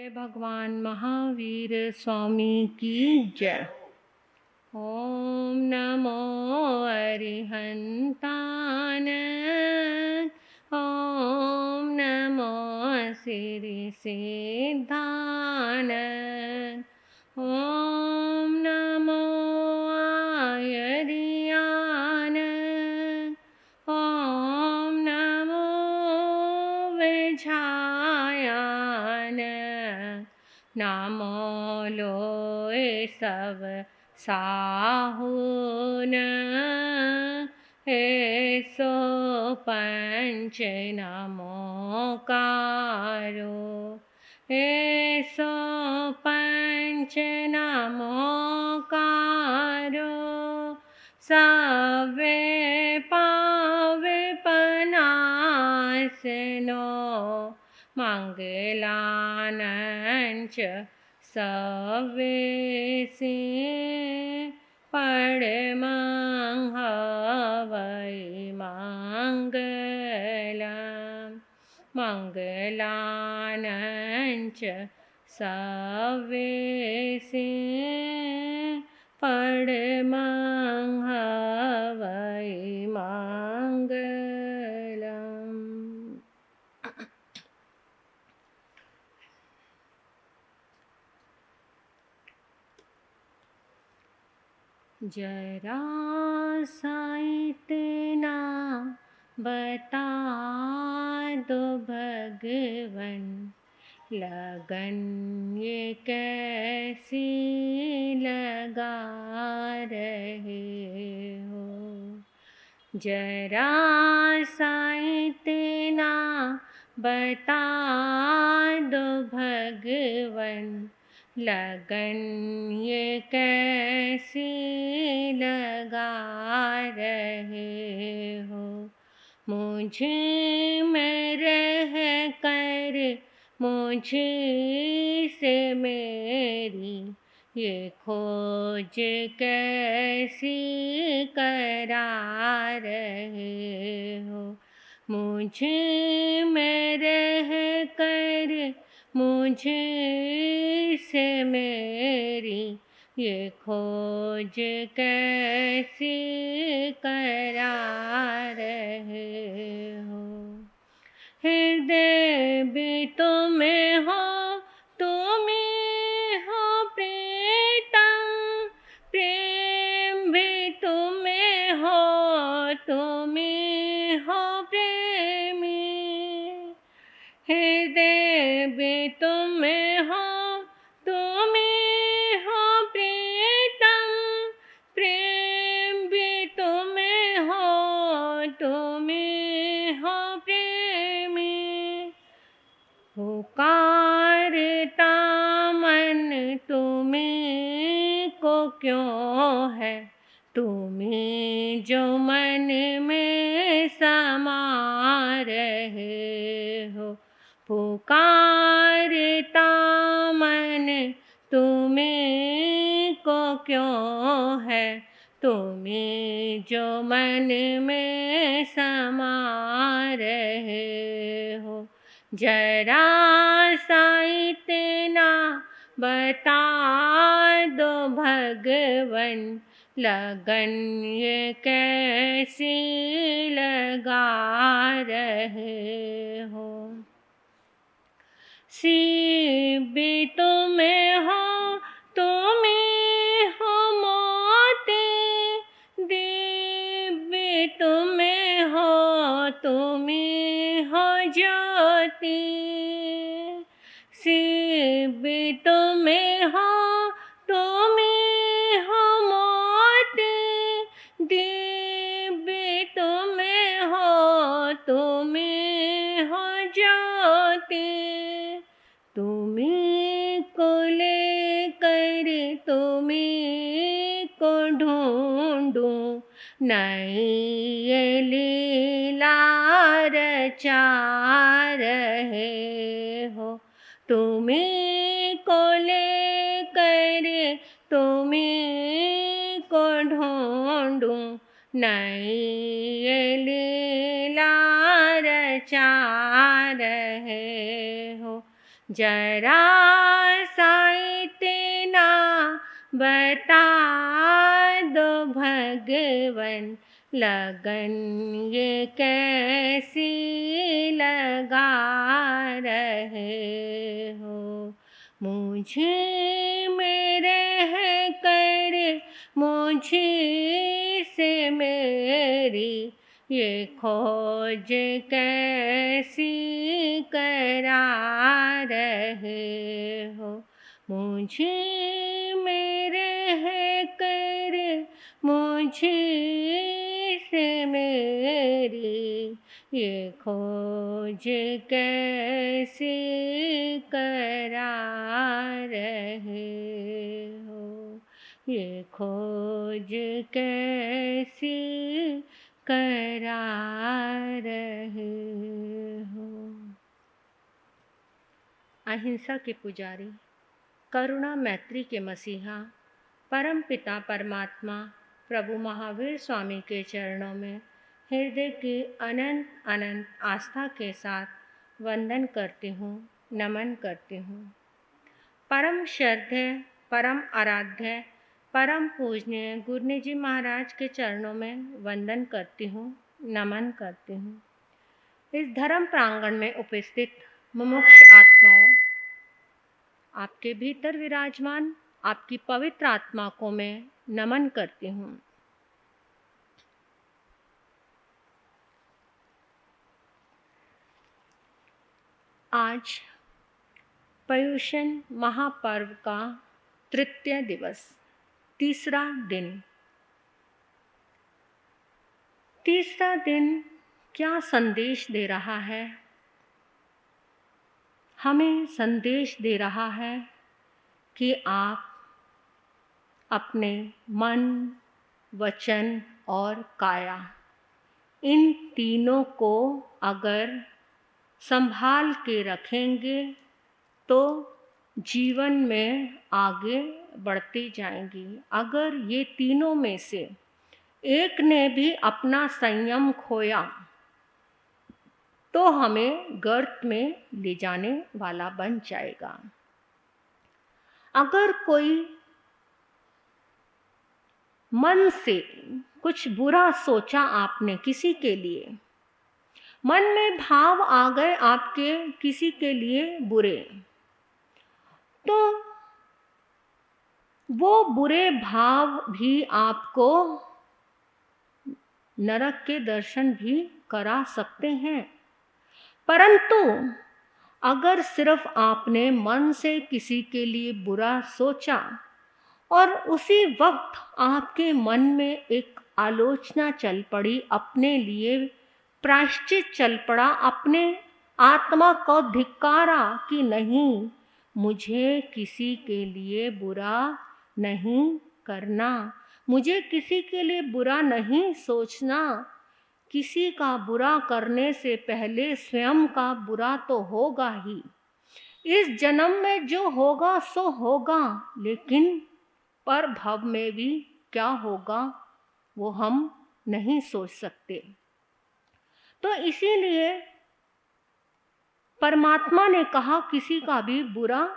भगवान महावीर स्वामी की जय। ओम नमो अरिहंतान, ओम नमो सिरि सिद्धान, ओम नमो आयरियान, ओम नमो विझायान, नमो लोय सब साहुन, ऐसो पंच नमोकारो, ऐसो पंच नमोकारो, सवे पावे पनासनो, मंगलानंच सवेसी, परमं हवै मंगलम्, मंगलानंच सवेसी, परमं हवै मंगलम्। जरा इतना बता दो भगवन, लगन ये कैसी लगा रहे हो। जरा इतना बता दो भगवन, लगन ये कैसी लगा रहे हो। मुझे में रह कर मुझे से मेरी ये खोज कैसी करा रहे हो। मुझे में रह कर मुझे से मेरी ये खोज कैसी करा रहे हो। हृदय भी तुम्हें हो, तुम्हें हो प्रीतम, प्रेम भी तुम्हें हो, तुम्हें हो प्रेमी। हृदय भी तुम्हें हो, तुम्हें हो प्रीतम, प्रेम भी तुम्हें हो, तुम्हें हो प्रेमी। पुकारता मन तुम्हें को क्यों है, तुम्हें जो मन में समा रहे हो। पुकारता मन तुम्हें को क्यों है, तुम्हें जो मन में समा रहे हो। जरा सा इतना बता दो भगवन, लगन ये कैसी लगा रहे हो। शिव भी तुम्हें हो, तुम्हें हो मोती, दीप भी तुम्हें हो, तुम्हें हो ज्योति। शिव भी तुम्हें हो, तुम्हें हो मोती, दीप भी तुम्हें हो, तुम्हें हो ज्योति। तुम्हीं को लेकर तुम्हीं को ढूंढूं, नई ये लीला रचा रहे हो। तुम्हीं को लेकर तुम्हीं को ढूंढूं, नई ये लीला रचा रहे हो। जरा सा इतना बता दो भगवन, लगन ये कैसी लगा रहे हो। मुझे मेरे है कर, मुझे से मेरी ये खोज कैसी करा रहे हो। मुझे मेरे है कर, मुझे से मेरी ये खोज कैसे करा रहे हो। ये खोज कैसे करा रहे हो। अहिंसा के पुजारी, करुणा मैत्री के मसीहा, परम पिता परमात्मा प्रभु महावीर स्वामी के चरणों में हृदय की अनंत अनंत आस्था के साथ वंदन करती हूँ, नमन करती हूँ। परम श्रद्धेय, परम आराध्य, परम पूजनीय गुरु जी महाराज के चरणों में वंदन करती हूँ, नमन करती हूँ। इस धर्म प्रांगण में उपस्थित मुमुक्ष आत्माओं, आपके भीतर विराजमान आपकी पवित्र आत्मा को मैं नमन करती हूँ। आज पर्युषण महापर्व का तृतीय दिवस, तीसरा दिन। तीसरा दिन क्या संदेश दे रहा है? हमें संदेश दे रहा है कि आप अपने मन, वचन और काया, इन तीनों को अगर संभाल के रखेंगे तो जीवन में आगे बढ़ती जाएंगी। अगर ये तीनों में से एक ने भी अपना संयम खोया तो हमें गर्त में ले जाने वाला बन जाएगा। अगर कोई मन से कुछ बुरा सोचा आपने किसी के लिए, मन में भाव आ गए आपके किसी के लिए बुरे, तो वो बुरे भाव भी आपको नरक के दर्शन भी करा सकते हैं। परंतु अगर सिर्फ आपने मन से किसी के लिए बुरा सोचा और उसी वक्त आपके मन में एक आलोचना चल पड़ी, अपने लिए प्रायश्चित चल पड़ा, अपने आत्मा को धिक्कारा कि नहीं, मुझे किसी के लिए बुरा नहीं करना, मुझे किसी के लिए बुरा नहीं सोचना। किसी का बुरा करने से पहले स्वयं का बुरा तो होगा ही। इस जन्म में जो होगा सो होगा, लेकिन पर भव में भी क्या होगा वो हम नहीं सोच सकते। तो इसीलिए परमात्मा ने कहा किसी का भी बुरा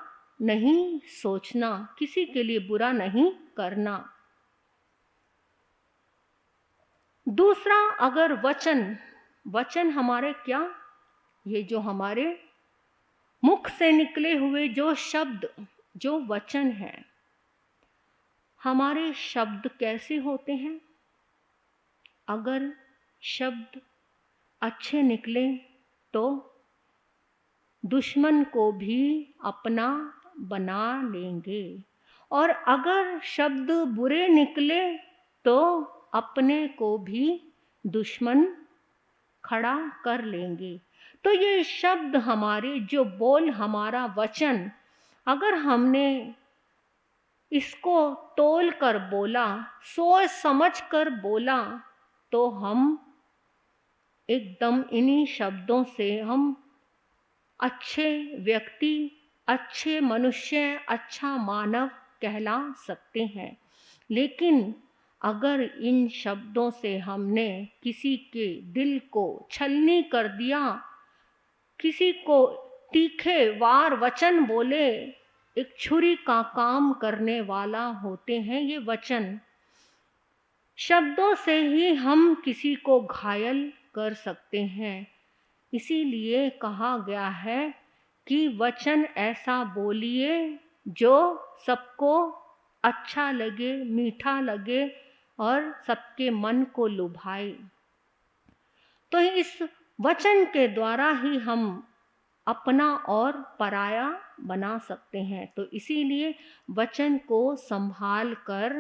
नहीं सोचना, किसी के लिए बुरा नहीं करना। दूसरा, अगर वचन हमारे क्या, ये जो हमारे मुख से निकले हुए जो शब्द, जो वचन है, हमारे शब्द कैसे होते हैं? अगर शब्द अच्छे निकले तो दुश्मन को भी अपना बना लेंगे, और अगर शब्द बुरे निकले तो अपने को भी दुश्मन खड़ा कर लेंगे। तो ये शब्द हमारे, जो बोल, हमारा वचन, अगर हमने इसको तोल कर बोला, सोच समझ कर बोला, तो हम एकदम इन्हीं शब्दों से हम अच्छे व्यक्ति, अच्छे मनुष्य, अच्छा मानव कहला सकते हैं। लेकिन अगर इन शब्दों से हमने किसी के दिल को छलनी कर दिया, किसी को तीखे वार वचन बोले, एक छुरी का काम करने वाला होते हैं ये वचन। शब्दों से ही हम किसी को घायल कर सकते हैं। इसीलिए कहा गया है कि वचन ऐसा बोलिए जो सबको अच्छा लगे, मीठा लगे और सबके मन को लुभाए। तो इस वचन के द्वारा ही हम अपना और पराया बना सकते हैं। तो इसीलिए वचन को संभाल कर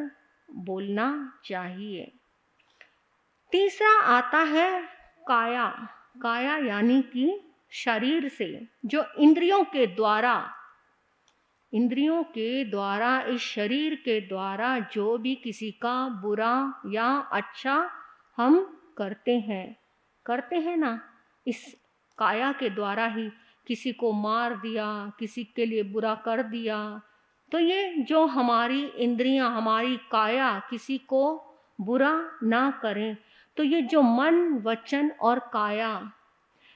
बोलना चाहिए। तीसरा आता है काया। काया यानी कि शरीर से, जो इंद्रियों के द्वारा इस शरीर के द्वारा जो भी किसी का बुरा या अच्छा हम करते हैं ना, इस काया के द्वारा ही किसी को मार दिया, किसी के लिए बुरा कर दिया। तो ये जो हमारी इंद्रियां, हमारी काया किसी को बुरा ना करें, तो ये जो मन, वचन और काया,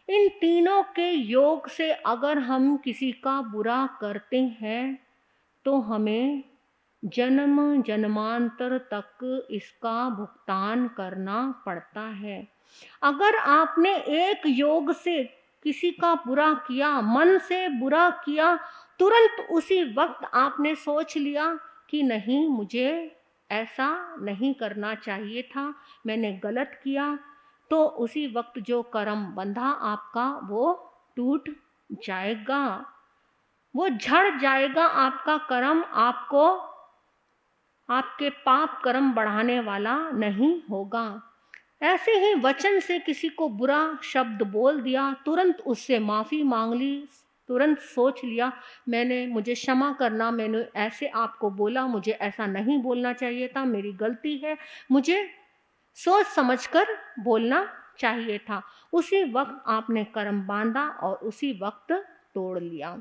इन तीनों के योग से अगर हम किसी का बुरा करते हैं तो हमें जन्म जन्मांतर तक इसका भुगतान करना पड़ता है। अगर आपने एक योग से किसी का बुरा किया, मन से बुरा किया, तुरंत उसी वक्त आपने सोच लिया कि नहीं, मुझे ऐसा नहीं करना चाहिए था, मैंने गलत किया, तो उसी वक्त जो कर्म बंधा आपका वो टूट जाएगा, वो झड़ जाएगा आपका कर्म। आपको आपके पाप कर्म बढ़ाने वाला नहीं होगा। ऐसे ही वचन से किसी को बुरा शब्द बोल दिया, तुरंत उससे माफ़ी मांग ली, तुरंत सोच लिया मुझे क्षमा करना, मैंने ऐसे आपको बोला, मुझे ऐसा नहीं बोलना चाहिए था, मेरी गलती है, मुझे सोच समझकर बोलना चाहिए था। उसी वक्त आपने कर्म बांधा और उसी वक्त तोड़ लिया।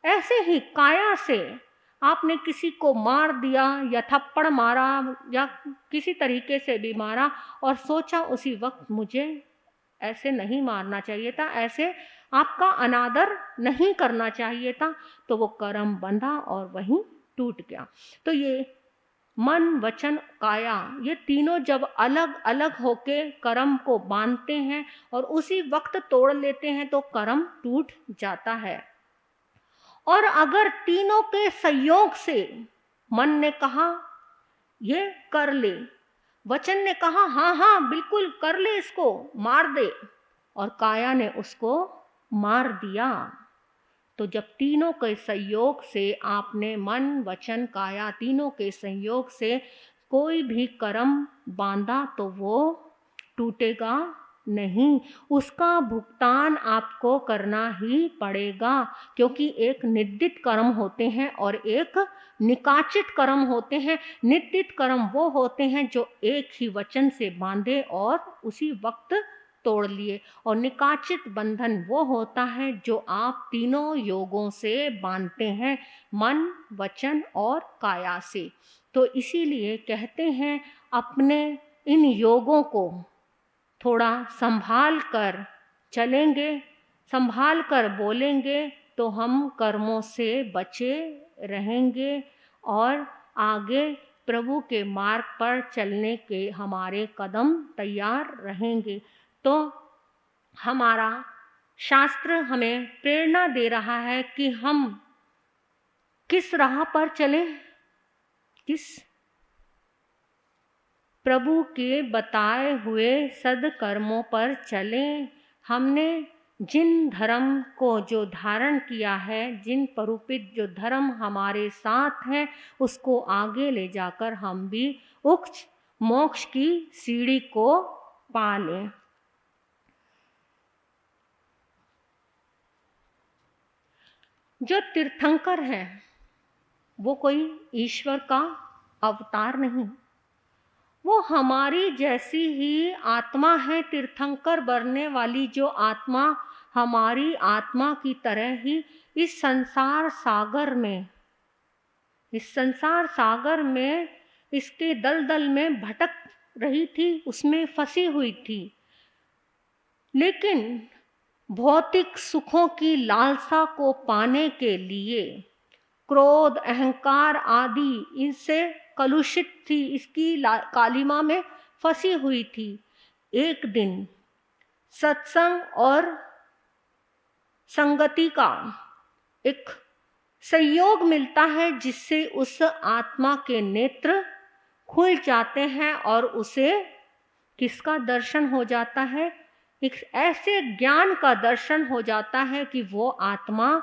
ऐसे ही काया से आपने किसी को मार दिया या थप्पड़ मारा या किसी तरीके से भी मारा और सोचा उसी वक्त मुझे ऐसे नहीं मारना चाहिए था, ऐसे आपका अनादर नहीं करना चाहिए था, तो वो कर्म बंधा और वहीं टूट गया। तो ये मन, वचन, काया, ये तीनों जब अलग अलग होके कर्म को बांधते हैं और उसी वक्त तोड़ लेते हैं तो कर्म टूट जाता है। और अगर तीनों के संयोग से मन ने कहा ये कर ले, वचन ने कहा हाँ हाँ बिल्कुल कर ले, इसको मार दे, और काया ने उसको मार दिया, तो जब तीनों के संयोग से आपने मन, वचन, काया तीनों के संयोग से कोई भी कर्म बांधा तो वो टूटेगा नहीं, उसका भुगतान आपको करना ही पड़ेगा, क्योंकि एक निश्चित कर्म होते हैं और एक निकाचित कर्म होते हैं। निश्चित कर्म वो होते हैं जो एक ही वचन से बांधे और उसी वक्त तोड़ लिए, और निकाचित बंधन वो होता है जो आप तीनों योगों से बांधते हैं, मन, वचन और काया से। तो इसीलिए कहते हैं अपने इन योगों को थोड़ा संभाल कर चलेंगे, संभाल कर बोलेंगे तो हम कर्मों से बचे रहेंगे और आगे प्रभु के मार्ग पर चलने के हमारे कदम तैयार रहेंगे। तो हमारा शास्त्र हमें प्रेरणा दे रहा है कि हम किस राह पर चलें, किस प्रभु के बताए हुए सद्कर्मों पर चलें। हमने जिन धर्म को जो धारण किया है, जिन परूपित जो धर्म हमारे साथ हैं, उसको आगे ले जाकर हम भी उच्च मोक्ष की सीढ़ी को पा लें। जो तीर्थंकर है वो कोई ईश्वर का अवतार नहीं, वो हमारी जैसी ही आत्मा है। तीर्थंकर बनने वाली जो आत्मा हमारी आत्मा की तरह ही इस संसार सागर में इसके दलदल में भटक रही थी, उसमें फंसी हुई थी। लेकिन भौतिक सुखों की लालसा को पाने के लिए क्रोध, अहंकार आदि इनसे कलुषित थी, इसकी कालिमा में फंसी हुई थी। एक दिन सत्संग और संगति का एक संयोग मिलता है, जिससे उस आत्मा के नेत्र खुल जाते हैं और उसे किसका दर्शन हो जाता है? एक ऐसे ज्ञान का दर्शन हो जाता है कि वो आत्मा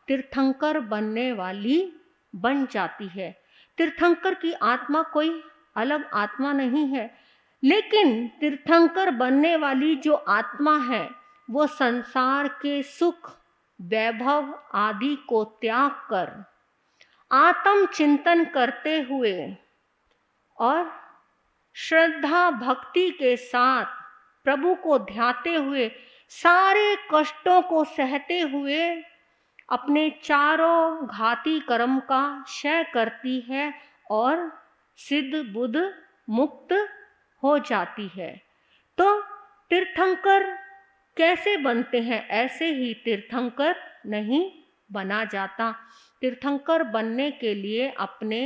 तीर्थंकर बनने वाली बन जाती है। तीर्थंकर की आत्मा कोई अलग आत्मा नहीं है, लेकिन तीर्थंकर बनने वाली जो आत्मा है वो संसार के सुख, वैभव आदि को त्याग कर आत्म चिंतन करते हुए और श्रद्धा भक्ति के साथ प्रभु को ध्याते हुए, सारे कष्टों को सहते हुए अपने चारों घाती कर्म का क्षय करती है और सिद्ध बुद्ध मुक्त हो जाती है। तो तीर्थंकर कैसे बनते हैं? ऐसे ही तीर्थंकर नहीं बना जाता। तीर्थंकर बनने के लिए अपने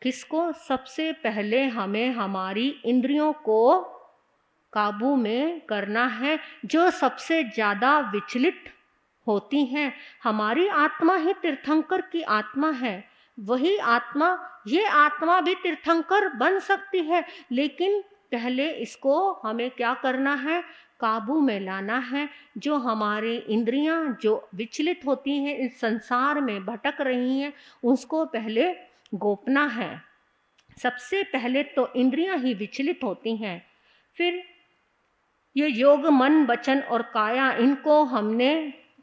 किसको? सबसे पहले हमें हमारी इंद्रियों को काबू में करना है, जो सबसे ज़्यादा विचलित होती हैं। हमारी आत्मा ही तीर्थंकर की आत्मा है। वही आत्मा, ये आत्मा भी तीर्थंकर बन सकती है, लेकिन पहले इसको हमें क्या करना है? काबू में लाना है। जो हमारे इंद्रियां जो विचलित होती हैं, इस संसार में भटक रही हैं, उसको पहले गोपना है। सबसे पहले तो इंद्रियां ही विचलित होती हैं, फिर ये योग, मन, वचन और काया, इनको हमने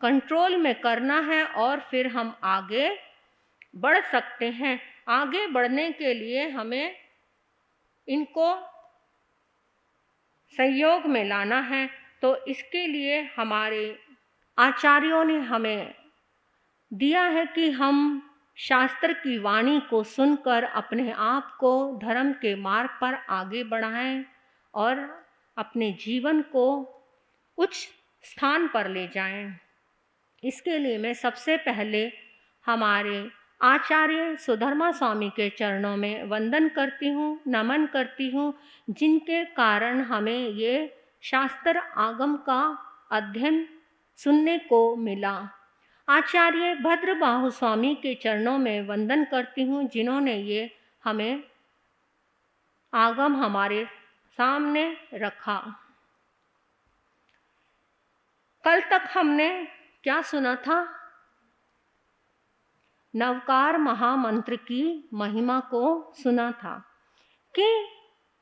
कंट्रोल में करना है और फिर हम आगे बढ़ सकते हैं। आगे बढ़ने के लिए हमें इनको संयोग में लाना है। तो इसके लिए हमारे आचार्यों ने हमें दिया है कि हम शास्त्र की वाणी को सुनकर अपने आप को धर्म के मार्ग पर आगे बढ़ाएं और अपने जीवन को उच्च स्थान पर ले जाएं। इसके लिए मैं सबसे पहले हमारे आचार्य सुधर्मा स्वामी के चरणों में वंदन करती हूँ, नमन करती हूँ, जिनके कारण हमें ये शास्त्र आगम का अध्ययन सुनने को मिला। आचार्य भद्रबाहु स्वामी के चरणों में वंदन करती हूँ, जिन्होंने ये हमें आगम हमारे सामने रखा। कल तक हमने क्या सुना था? नवकार महामंत्र की महिमा को सुना था कि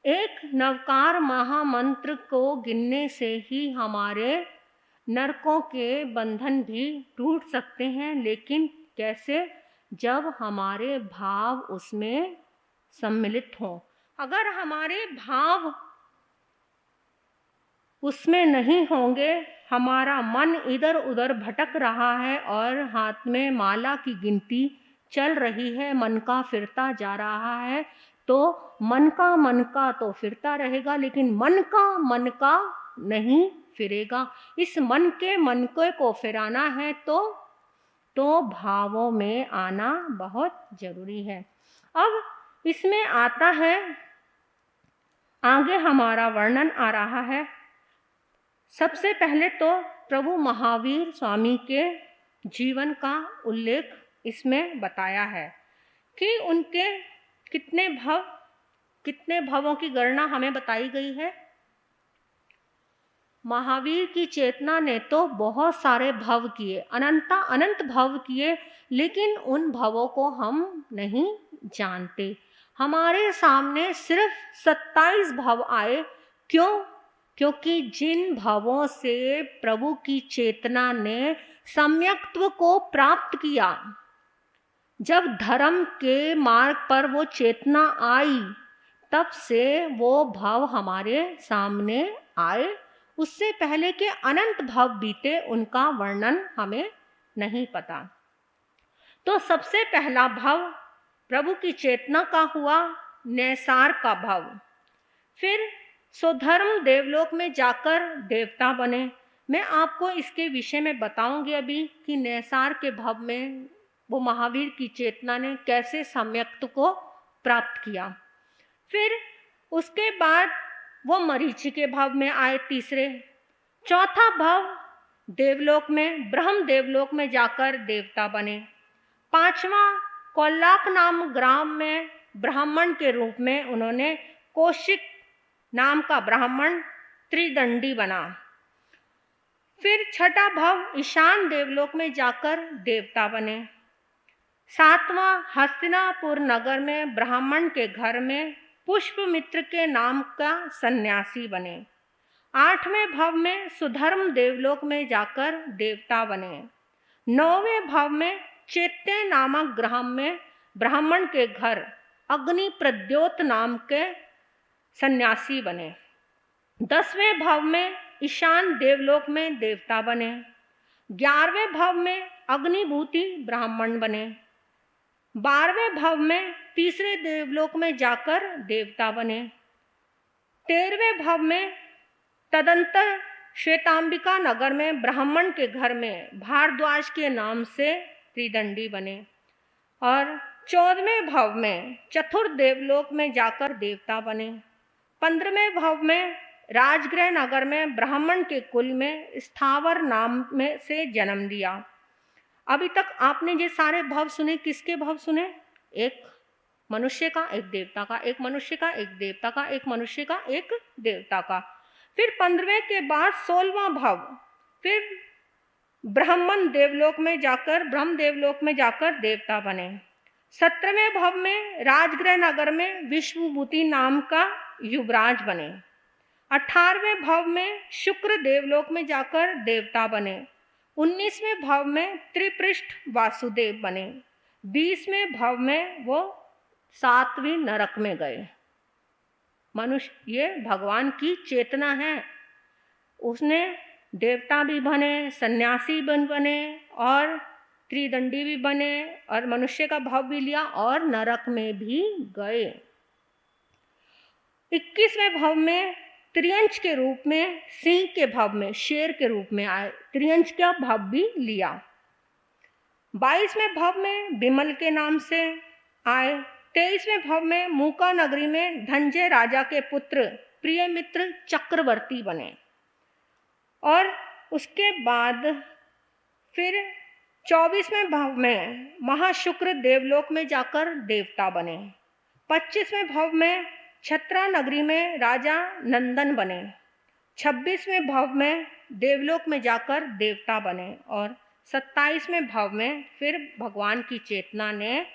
एक नवकार महामंत्र को गिनने से ही हमारे नरकों के बंधन भी टूट सकते हैं। लेकिन कैसे? जब हमारे भाव उसमें सम्मिलित हों। अगर हमारे भाव उसमें नहीं होंगे, हमारा मन इधर उधर भटक रहा है और हाथ में माला की गिनती चल रही है, मन का फिरता जा रहा है, तो मन का तो फिरता रहेगा, लेकिन मन का नहीं फिरेगा। इस मन को फिराना है तो भावों में आना बहुत जरूरी है। अब इसमें आता है, आगे हमारा वर्णन आ रहा है। सबसे पहले तो प्रभु महावीर स्वामी के जीवन का उल्लेख इसमें बताया है कि उनके कितने भवों की गणना हमें बताई गई है। महावीर की चेतना ने तो बहुत सारे भव किए, अनंत भव किए, लेकिन उन भवों को हम नहीं जानते। हमारे सामने सिर्फ 27 भव आए। क्यों? क्योंकि जिन भवों से प्रभु की चेतना ने सम्यक्त्व को प्राप्त किया, जब धर्म के मार्ग पर वो चेतना आई, तब से वो भव हमारे सामने आए। उससे पहले के अनंत भव बीते, उनका वर्णन हमें नहीं पता। तो सबसे पहला भव प्रभु की चेतना का हुआ, नैसार का भव। फिर स्वधर्म देवलोक में जाकर देवता बने, मैं आपको इसके विषय में बताऊंगी अभी कि नैसार के भाव में वो महावीर की चेतना ने कैसे सम्यक्त को प्राप्त किया। फिर उसके बाद वो मरीचि के भाव में आए तीसरे। चौथा भाव देवलोक में, ब्रह्म देवलोक में जाकर देवता बने। पांचवा कोल्लाक नाम ग्राम में ब्राह्मण के रूप में उन्होंने कौशिक नाम का ब्राह्मण त्रिदंडी बना। फिर छठा भाव ईशान देवलोक में जाकर देवता बने। सातवां हस्तिनापुर नगर में ब्राह्मण के घर में पुष्पमित्र के नाम का सन्यासी बने। आठवें भाव में सुधर्म देवलोक में जाकर देवता बने। नौवें भाव में चैत्य नामक ग्राम में ब्राह्मण के घर अग्नि प्रद्योत नाम के सन्यासी बने। 10वें भाव में ईशान देवलोक में देवता बने। 11वें भाव में अग्निभूति ब्राह्मण बने। 12वें भाव में तीसरे देवलोक में जाकर देवता बने। 13वें भाव में तदंतर श्वेतांबिका नगर में ब्राह्मण के घर में भारद्वाज के नाम से त्रिदंडी बने। और 14वें भाव में चतुर्थ देवलोक में जाकर देवता बने। 15वें भाव में राजगृह नगर में ब्राह्मण के कुल में स्थावर नाम में से जन्म लिया। अभी तक आपने ये सारे भाव सुने, किसके भाव सुने? एक मनुष्य का, एक देवता का, एक मनुष्य का, एक देवता का, एक मनुष्य का, एक देवता का। फिर 15वें के बाद 16वां भाव, फिर ब्रह्म देवलोक में जाकर देवता बने। 17वें भाव में राजगृह नगर में विश्वभूति नाम का युवराज बने। 18वें भाव में शुक्र देवलोक में जाकर देवता बने। 19वें भाव में त्रिपृष्ठ वासुदेव बने। 20वें भाव में वो 7वीं नरक में गए। मनुष्य, ये भगवान की चेतना है। उसने देवता भी बने, सन्यासी बने और त्रिदंडी भी बने और मनुष्य का भाव भी लिया और नरक में भी गए। 21वें भाव में त्रियंच के रूप में, सिंह के भाव में शेर के रूप में आए, त्रियंच का भाव भी लिया। 22वें भाव में विमल के नाम से आए। 23वें भाव में मूका नगरी में धनंजय राजा के पुत्र प्रिय मित्र चक्रवर्ती बने। और उसके बाद फिर 24वें भाव में महाशुक्र देवलोक में जाकर देवता बने। 25वें भाव में छत्रा नगरी में राजा नंदन बने। 26वें भाव में देवलोक में जाकर देवता बने। और 27वें भाव में फिर भगवान की चेतना ने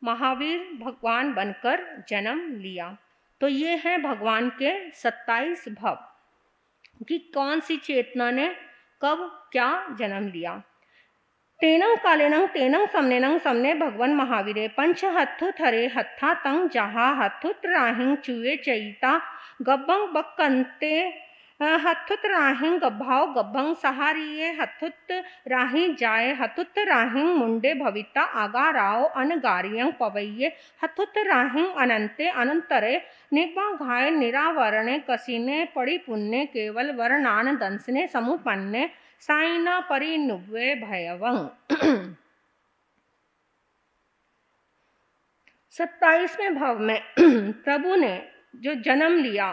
महावीर भगवान बनकर जन्म लिया। तो ये है भगवान के 27 भाव कि कौन सी चेतना ने कब क्या जन्म लिया। तेनंग कालेनंग तेनंग समनेनंग समने भगवन महावीरे पंच हथु थरे हत्था तंग जहा हथुत राहिंग चुए चैता गब्बंग बक्कंते हथुत राहिंग गब्भाव गब्बंग सहारिये हथुत राहि जाए हथुत राहिंग मुंडे भविता आगा राव अनगारियंग पवैये हथुत राहिंग अनंते अनंतरे निग्वा घाय निरावरणे कसीने पड़ी पुण्य केवल वर्णान दंसने समुपन्ने साइना परिनुव्वे भयवंग। 27वें भाव में प्रभु ने जो जन्म लिया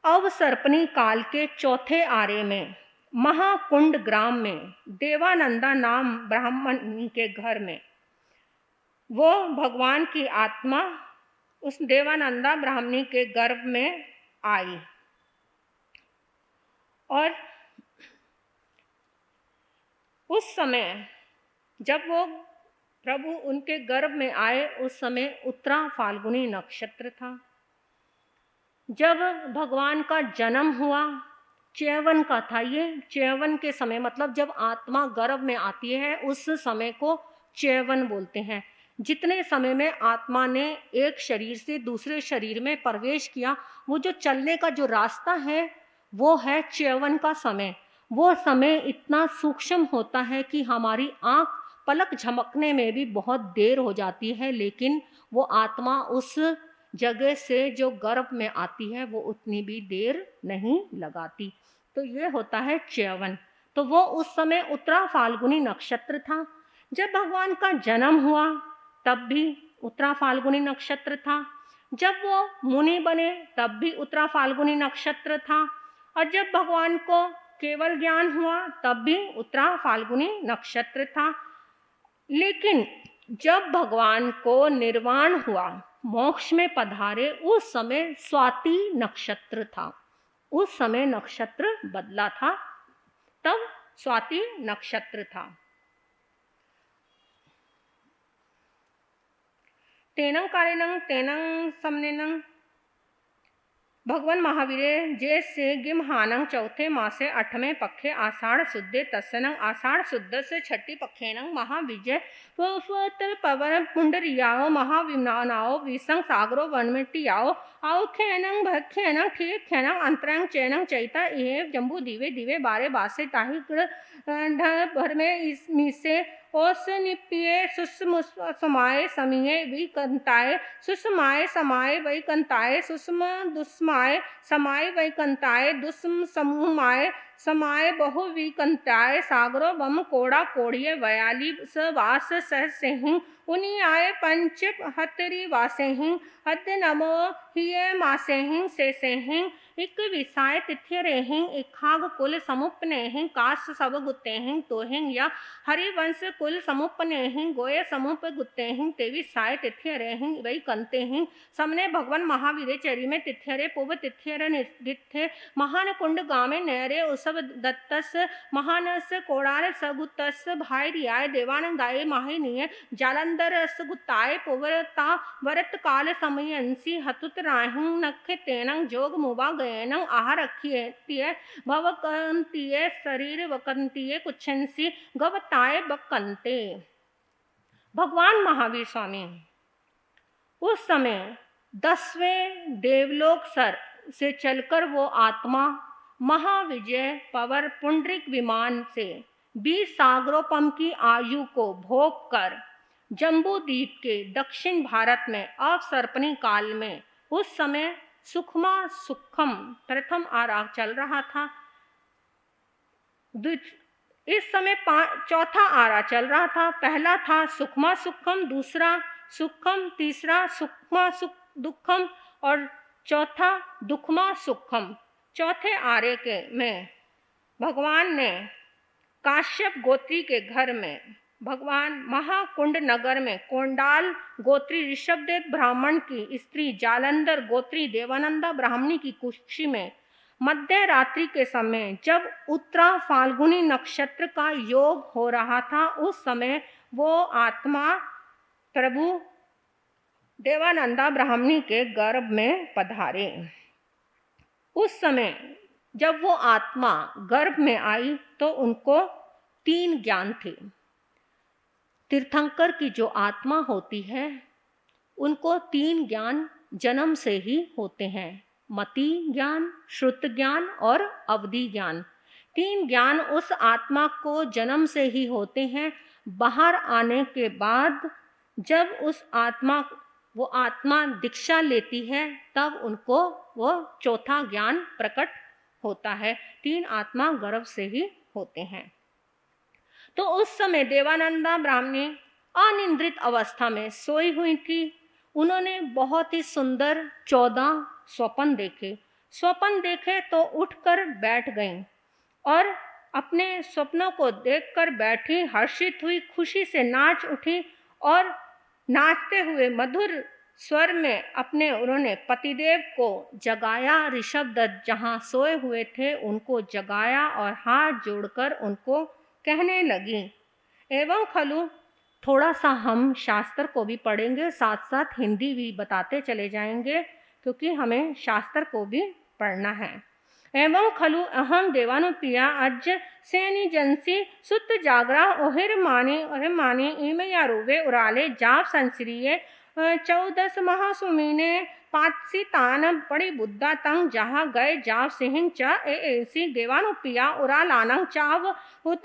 अवसर्पणी काल के चौथे आरे में महाकुंड ग्राम में देवानंदा नाम ब्राह्मण के घर में, वो भगवान की आत्मा उस देवानंदा ब्राह्मणी के गर्भ में आई। और उस समय जब वो प्रभु उनके गर्भ में आए, उस समय उत्तरा फाल्गुनी नक्षत्र था। जब भगवान का जन्म हुआ च्यवन का था। ये च्यवन के समय मतलब जब आत्मा गर्भ में आती है उस समय को च्यवन बोलते हैं। जितने समय में आत्मा ने एक शरीर से दूसरे शरीर में प्रवेश किया, वो जो चलने का जो रास्ता है वो है च्यवन का समय। वो समय इतना सूक्ष्म होता है कि हमारी आँख पलक झमकने में भी बहुत देर हो जाती है, लेकिन वो आत्मा उस जगह से जो गर्भ में आती है वो उतनी भी देर नहीं लगाती। तो ये होता है च्यवन। तो वो उस समय उत्तरा फाल्गुनी नक्षत्र था। जब भगवान का जन्म हुआ तब भी उत्तरा फाल्गुनी नक्षत्र था। जब वो मुनि बने तब भी उत्तरा फाल्गुनी नक्षत्र था। और जब भगवान को केवल ज्ञान हुआ तब भी उत्तरा फाल्गुनी नक्षत्र था। लेकिन जब भगवान को निर्वाण हुआ, मोक्ष में पधारे, उस समय स्वाति नक्षत्र था। उस समय नक्षत्र बदला था, तब स्वाति नक्षत्र था। तेनंग कालेनंग तेनंग समनेनंग भगवान महावीरे जैसे गिमहानंग चौथे मासे 8वें पखे आषाढ़ शुद्धे तस्सनंग आषाढ़ शुद्ध से छठी पखेनंग महाविजय पवन पुंडरियाओ महाविनाओ विसंग सागरो वनमिटियाओ आओ खेनंग भखेनंग ठीक खेनंग अंतरंग चैनंग चैता ये जम्बू दिवे दिवे बारे बासे ताही भर में इस मिसे ओस निपिये सुषम समाये समिये विकंताये सुषमाये समाये वैकंताये सुषम दुष्माये समाये वैकंताये दुष्म समूहमाये समाये बहु विकंताये सागरो बम कोड़ा कोड़िये वयाली सवास सह सिंह उन्हीं आये पंच हतरी वासेहिं हद नमो हिये मासेहिं से सेहिं इक विसाय तिथ्य रेहिं इखाग कुल समुपनेहिं काश सब गुत्तेहिं तोहिं या हरिवंश कुल समुपनेहिं गोये समुप गुत्तेहिं तेवी साय तिथ्य रेहिं वही कंतेहिं समने भगवान महावीरे चरी में तिथ्यरे पुव तिथ्यर नित्य महान कुंड गामे नैरे उसब दत्तस महानस कोड़ार सगुतस भाई रियाय देवानंदाय माहिनीय जालंधर रस गुताय पुवरता वरत काल समयंसी हतुत राहिं नख तेनंग जोग मुबा गयनंग आहार रखिए भवकंतिये शरीर वकंतिये कुछंसी गवताय बकंते। भगवान महावीर स्वामी उस समय 10वें देवलोक सर से चलकर वो आत्मा महाविजय पवर पुंडरिक विमान से 20 सागरोपम की आयु को भोग कर जम्बू द्वीप के दक्षिण भारत में अवसर्पणी काल में उस समय सुखमा सुखम प्रथम आराग चल रहा था। इस समय चौथा आरा चल रहा था। पहला था सुखमा सुखम, दूसरा सुखम, तीसरा सुखमा दुखम और चौथा दुखमा सुखम। चौथे आरे के में भगवान ने काश्यप गोत्री के घर में भगवान महाकुंड नगर में कोंडाल गोत्री ऋषभदेव ब्राह्मण की स्त्री जालंधर गोत्री देवानंदा ब्राह्मणी की कुक्षी में मध्य रात्रि के समय जब उत्तरा फाल्गुनी नक्षत्र का योग हो रहा था, उस समय वो आत्मा प्रभु देवानंदा ब्राह्मणी के गर्भ में पधारे। उस समय जब वो आत्मा गर्भ में आई तो उनको 3 ज्ञान थे। तीर्थंकर की जो आत्मा होती है उनको 3 ज्ञान जन्म से ही होते हैं, मति ज्ञान, श्रुत ज्ञान और अवधि ज्ञान। 3 ज्ञान उस आत्मा को जन्म से ही होते हैं। बाहर आने के बाद जब वो आत्मा दीक्षा लेती है तब उनको वो चौथा ज्ञान प्रकट होता है। 3 आत्मा गर्भ से ही होते हैं। तो उस समय देवानंदा ब्राह्मणी अनिद्रित अवस्था में सोई हुई थी। उन्होंने बहुत ही सुंदर 14 स्वप्न देखे तो उठकर बैठ गईं और अपने स्वप्नों को देखकर बैठी, हर्षित हुई, खुशी से नाच उठी और नाचते हुए मधुर स्वर में उन्होंने पतिदेव को जगाया। ऋषभदत्त जहाँ सोए हुए थे उनको जगाया और हाथ जोड़कर उनको कहने लगी। एवं खलु थोड़ा सा हम शास्त्र को भी पढ़ेंगे, साथ साथ हिंदी भी बताते चले जाएंगे क्योंकि हमें शास्त्र को भी पढ़ना है। एवं खलु अहम देवानुप्रिया अज सेनी जनसी सुत जागरा ओहिर माने इमया रूवे उराले जाप संश्रिये 14 महासुमीने पात्सी तान पड़ी बुद्धा तंग जहाँ गए जाव सिंह च ऐसी देवानुप्रिया उरालानंग चाव उत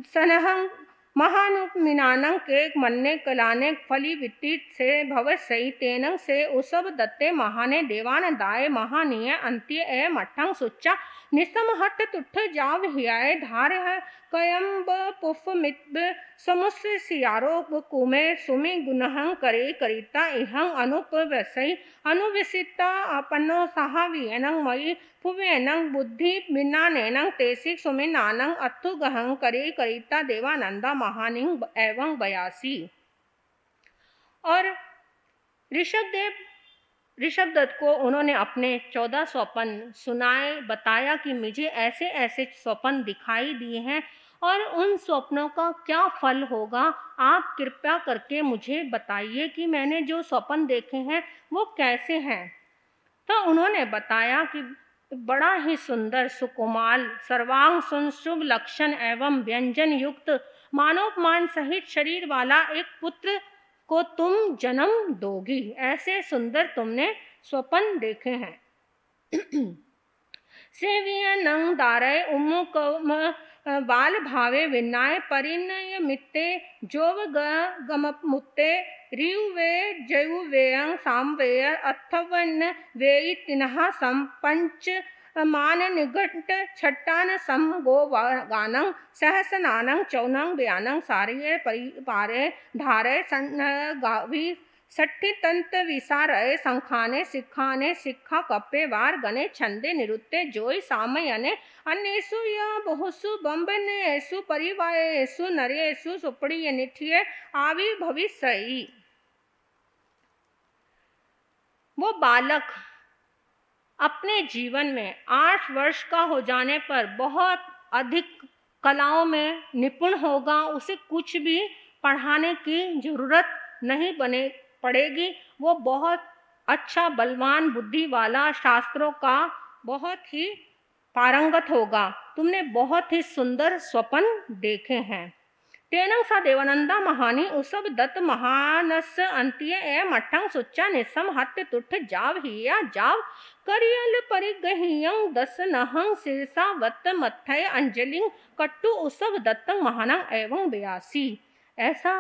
सनहंग महानुमिनानंग के मन्ने कलाने फली वित्तित से भवत सही तेनंग से उसब दत्ते महाने देवान दाय महानीय अंत्य ए मठंग सुच्चा निसम हट तुठ जाव हियाए धार है कयम पुफ मित समुस्य सियारो कुमे सुमि गुनहं करे करिता इहं अनुप वसई अनुविसिता अपनो सहावियनं मई पुवेनं बुद्धि बिना नैनं तेसिक सुमिनानं अथु गहं करे करिता देवानंदा महानिंग एवं 82। और ऋषभ दत्त को उन्होंने अपने 14 स्वप्न सुनाए, बताया कि मुझे ऐसे ऐसे स्वप्न दिखाई दिए हैं और उन स्वप्नों का क्या फल होगा, आप कृपया करके मुझे बताइए कि मैंने जो स्वप्न देखे हैं वो कैसे हैं। तो उन्होंने बताया कि बड़ा ही सुंदर सुकुमार सर्वांग शुभ लक्षण एवं व्यंजन युक्त मानवमान सहित शरीर वाला एक पुत्र को तुम जन्म दोगी, ऐसे सुंदर तुमने स्वप्न देखे हैं। सेविय नंग दारय उमुक बाल भावे विनाय परिणय मित्ते जोव गम मुत्ते रियुवे जयुवेयं सामवेय अथवन वेई तिनहा संपंच मान निघट छट्टान सम गो गानं सहसनानं चौनं बयानं सारिये परिपारे धारे गावी सट्ठी तंत विसारय संखाने सिखाने सिक्खा कप्पे वार गने छंदे निरुत्ते जोई सामयने अन्येसु या बहुसु बंबनेसु परिवायेसु नरेसु सुपड़ी निठिये आवी भविष्यई। वो बालक अपने जीवन में 8 वर्ष का हो जाने पर बहुत अधिक कलाओं में निपुण होगा, उसे कुछ भी पढ़ाने की जरूरत नहीं पड़ेगी। वो बहुत अच्छा बलवान बुद्धि वाला, शास्त्रों का बहुत ही पारंगत होगा। तुमने बहुत ही सुंदर स्वप्न देखे हैं। तेनं सा देवानंदा महानी उसब दत्त महानस अंत्य ए मठं सुच्चा निसम हत्य तुठ जाव हिया जाव करियल परिगहियं दस नहं सिरसा वत्त मथय अंजलिं कट्टु उसब दत्तं महानं एवं 82। ऐसा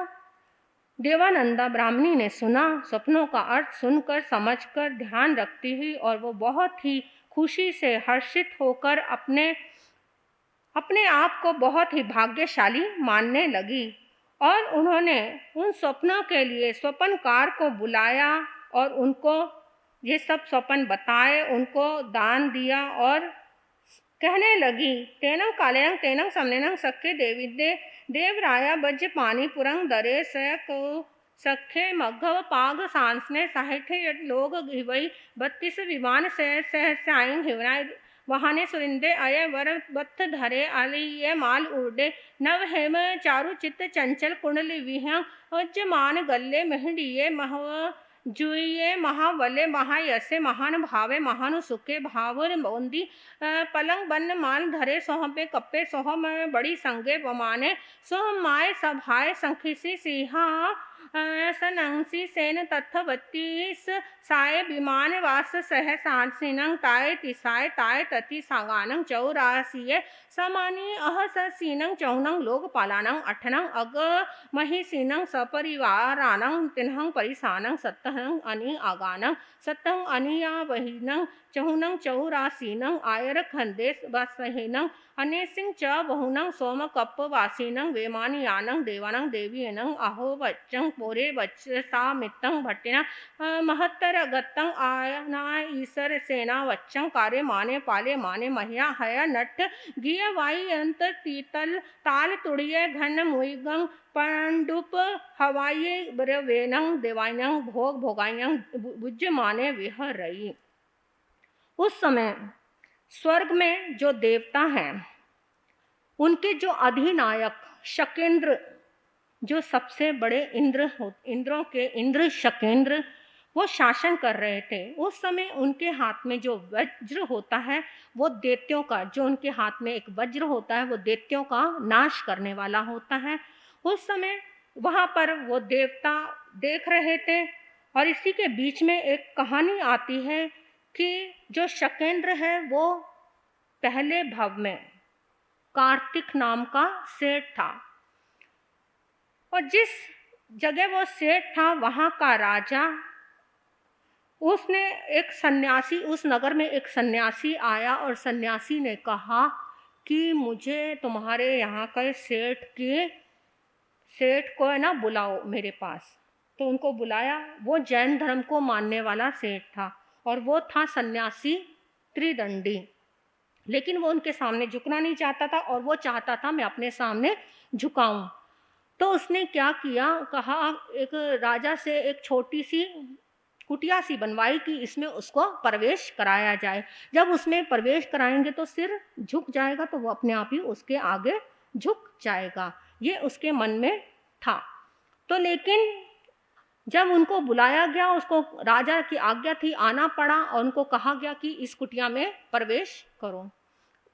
देवानंदा ब्राह्मणी ने सुना। सपनों का अर्थ सुनकर समझकर ध्यान रखती हुई और वो बहुत ही खुशी से हर्षित होकर अपने आप को बहुत ही भाग्यशाली मानने लगी और उन्होंने उन स्वप्नों के लिए स्वप्नकार को बुलाया और उनको ये सब स्वप्न बताए, उनको दान दिया और कहने लगी तेनं कालेनं तेनं समनेनं सख्य देविदे देवराया बज्ज पानी पुरंग दरे सखे मघव पाग सांसने साहिठे लोग घिवई 32 विमान सहसाइन हिवनाय वहाने सुरिंदे अय वर बत्थ धरे आलिये माल उड़े नव हेम चारु चित्त चंचल कुंडली विहं उज्जमान गल्ले महडिये महव जुये महावले महायसे महान भावे महानु सुखे भावर बोंदी पलंग बन्न मान धरे सोह पे कप्पे सोह में बड़ी संगे बमाने सोह माय सभाए संखिसी सिहा सनंसी सेन तत्थवतीस साय विमान वास सह सांसिनं ताय तिसाय ताय तति सागानं चौरासीय समानी अहसीनं चौनं लोकपालानं अठनं अग महिसीनं सपरिवारानं तिन्हं परिसानं सत्तहं अनि आगानं सत्तहं अनिया वहिनं चहुनं चौरासीनं आयर खंदेश बसहिनं अनेसिं च बहुनं सोम कप्पवासीनं वेमानियानं देवानं देवीनं अहो वच्चं पोरे वच्चा मित्तं भट्टिना महत्तर गत्तं आयना ईसर सेना वच्चं कार्य माने पाले माने महिया हया नट गिय वाई अंत तीतल ताल तुड़िये घन मुइगं पंडुप हवाये ब्रवेनं देवायनं भोग भोगायं बुज्ज माने विह रही। उस समय स्वर्ग में जो देवता हैं उनके जो अधिनायक शकेंद्र, जो सबसे बड़े इंद्रों के इंद्र शकेंद्र, वो शासन कर रहे थे। उस समय उनके हाथ में जो वज्र होता है वो दैत्यों का, जो उनके हाथ में एक वज्र होता है वो दैत्यों का नाश करने वाला होता है। उस समय वहां पर वो देवता देख रहे थे और इसी के बीच में एक कहानी आती है कि जो शकेंद्र है वो पहले भव में कार्तिक नाम का सेठ था और जिस जगह वो सेठ था वहां का राजा उसने एक सन्यासी, उस नगर में एक सन्यासी आया और सन्यासी ने कहा कि मुझे तुम्हारे यहाँ के सेठ को है ना बुलाओ मेरे पास। तो उनको बुलाया। वो जैन धर्म को मानने वाला सेठ था और वो था सन्यासी त्रिदंडी, लेकिन वो उनके सामने झुकना नहीं चाहता था और वो चाहता था मैं अपने सामने झुकाऊं। तो उसने क्या किया, कहा एक राजा से एक छोटी सी कुटिया सी बनवाई कि इसमें उसको प्रवेश कराया जाए। जब उसमें प्रवेश कराएंगे तो सिर झुक जाएगा, तो वो अपने आप ही उसके आगे झुक जाएगा। ये उसके मन में था। तो लेकिन जब उनको बुलाया गया, उसको राजा की आज्ञा थी, आना पड़ा और उनको कहा गया कि इस कुटिया में प्रवेश करो।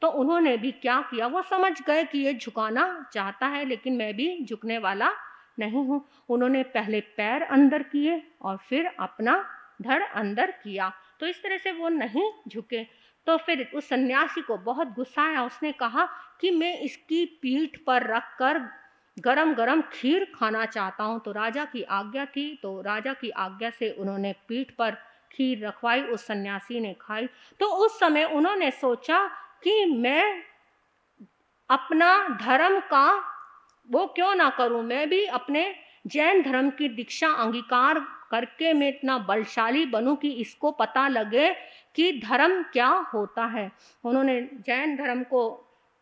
तो उन्होंने भी क्या किया, वो समझ गए कि ये झुकाना चाहता है लेकिन मैं भी झुकने वाला नहीं हूँ। उन्होंने पहले पैर अंदर किए और फिर अपना धड़ अंदर किया, तो इस तरह से वो नहीं झुके। तो फिर उस सन्यासी को बहुत गुस्सा आया। उसने कहा कि मैं इसकी पीठ पर रखकर गरम गरम खीर खाना चाहता हूँ। तो राजा की आज्ञा थी, तो राजा की आज्ञा से उन्होंने पीठ पर खीर रखवाई, उस सन्यासी ने खाई। तो उस समय उन्होंने सोचा कि मैं अपना धर्म का वो क्यों ना करूं, मैं भी अपने जैन धर्म की दीक्षा अंगीकार करके मैं इतना बलशाली बनूं कि इसको पता लगे कि धर्म क्या होता है। उन्होंने जैन धर्म को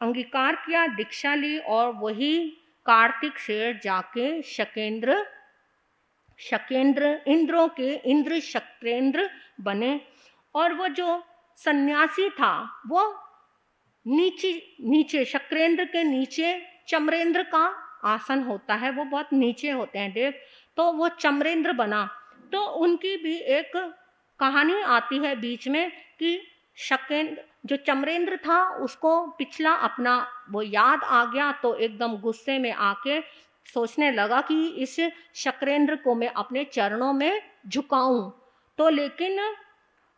अंगीकार किया, दीक्षा ली और वही कार्तिक सेठ जाके शकेंद्र इंद्रों के इंद्र शक्रेंद्र बने। और वो जो सन्यासी था वो नीचे शक्रेंद्र के नीचे चमरेंद्र का आसन होता है, वो बहुत नीचे होते हैं देव, तो वो चमरेंद्र बना। तो उनकी भी एक कहानी आती है बीच में कि शकेंद्र जो चमरेंद्र था उसको पिछला अपना वो याद आ गया, तो एकदम गुस्से में आके सोचने लगा कि इस शक्रेंद्र को मैं अपने चरणों में झुकाऊं। तो लेकिन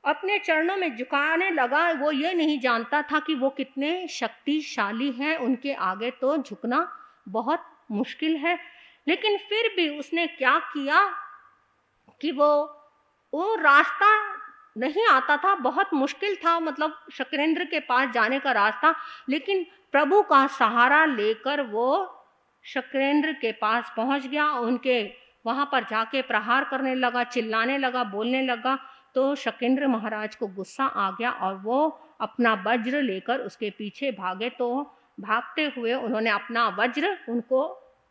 अपने चरणों में झुकाने लगा, वो ये नहीं जानता था कि वो कितने शक्तिशाली हैं, उनके आगे तो झुकना बहुत मुश्किल है। लेकिन फिर भी उसने क्या किया कि वो रास्ता नहीं आता था, बहुत मुश्किल था, मतलब शक्रेंद्र के पास जाने का रास्ता, लेकिन प्रभु का सहारा लेकर वो शक्रेंद्र के पास पहुंच गया। उनके वहां पर जाके प्रहार करने लगा, चिल्लाने लगा, बोलने लगा। तो शकेंद्र महाराज को गुस्सा आ गया और वो अपना वज्र लेकर उसके पीछे भागे। तो भागते हुए उन्होंने अपना वज्र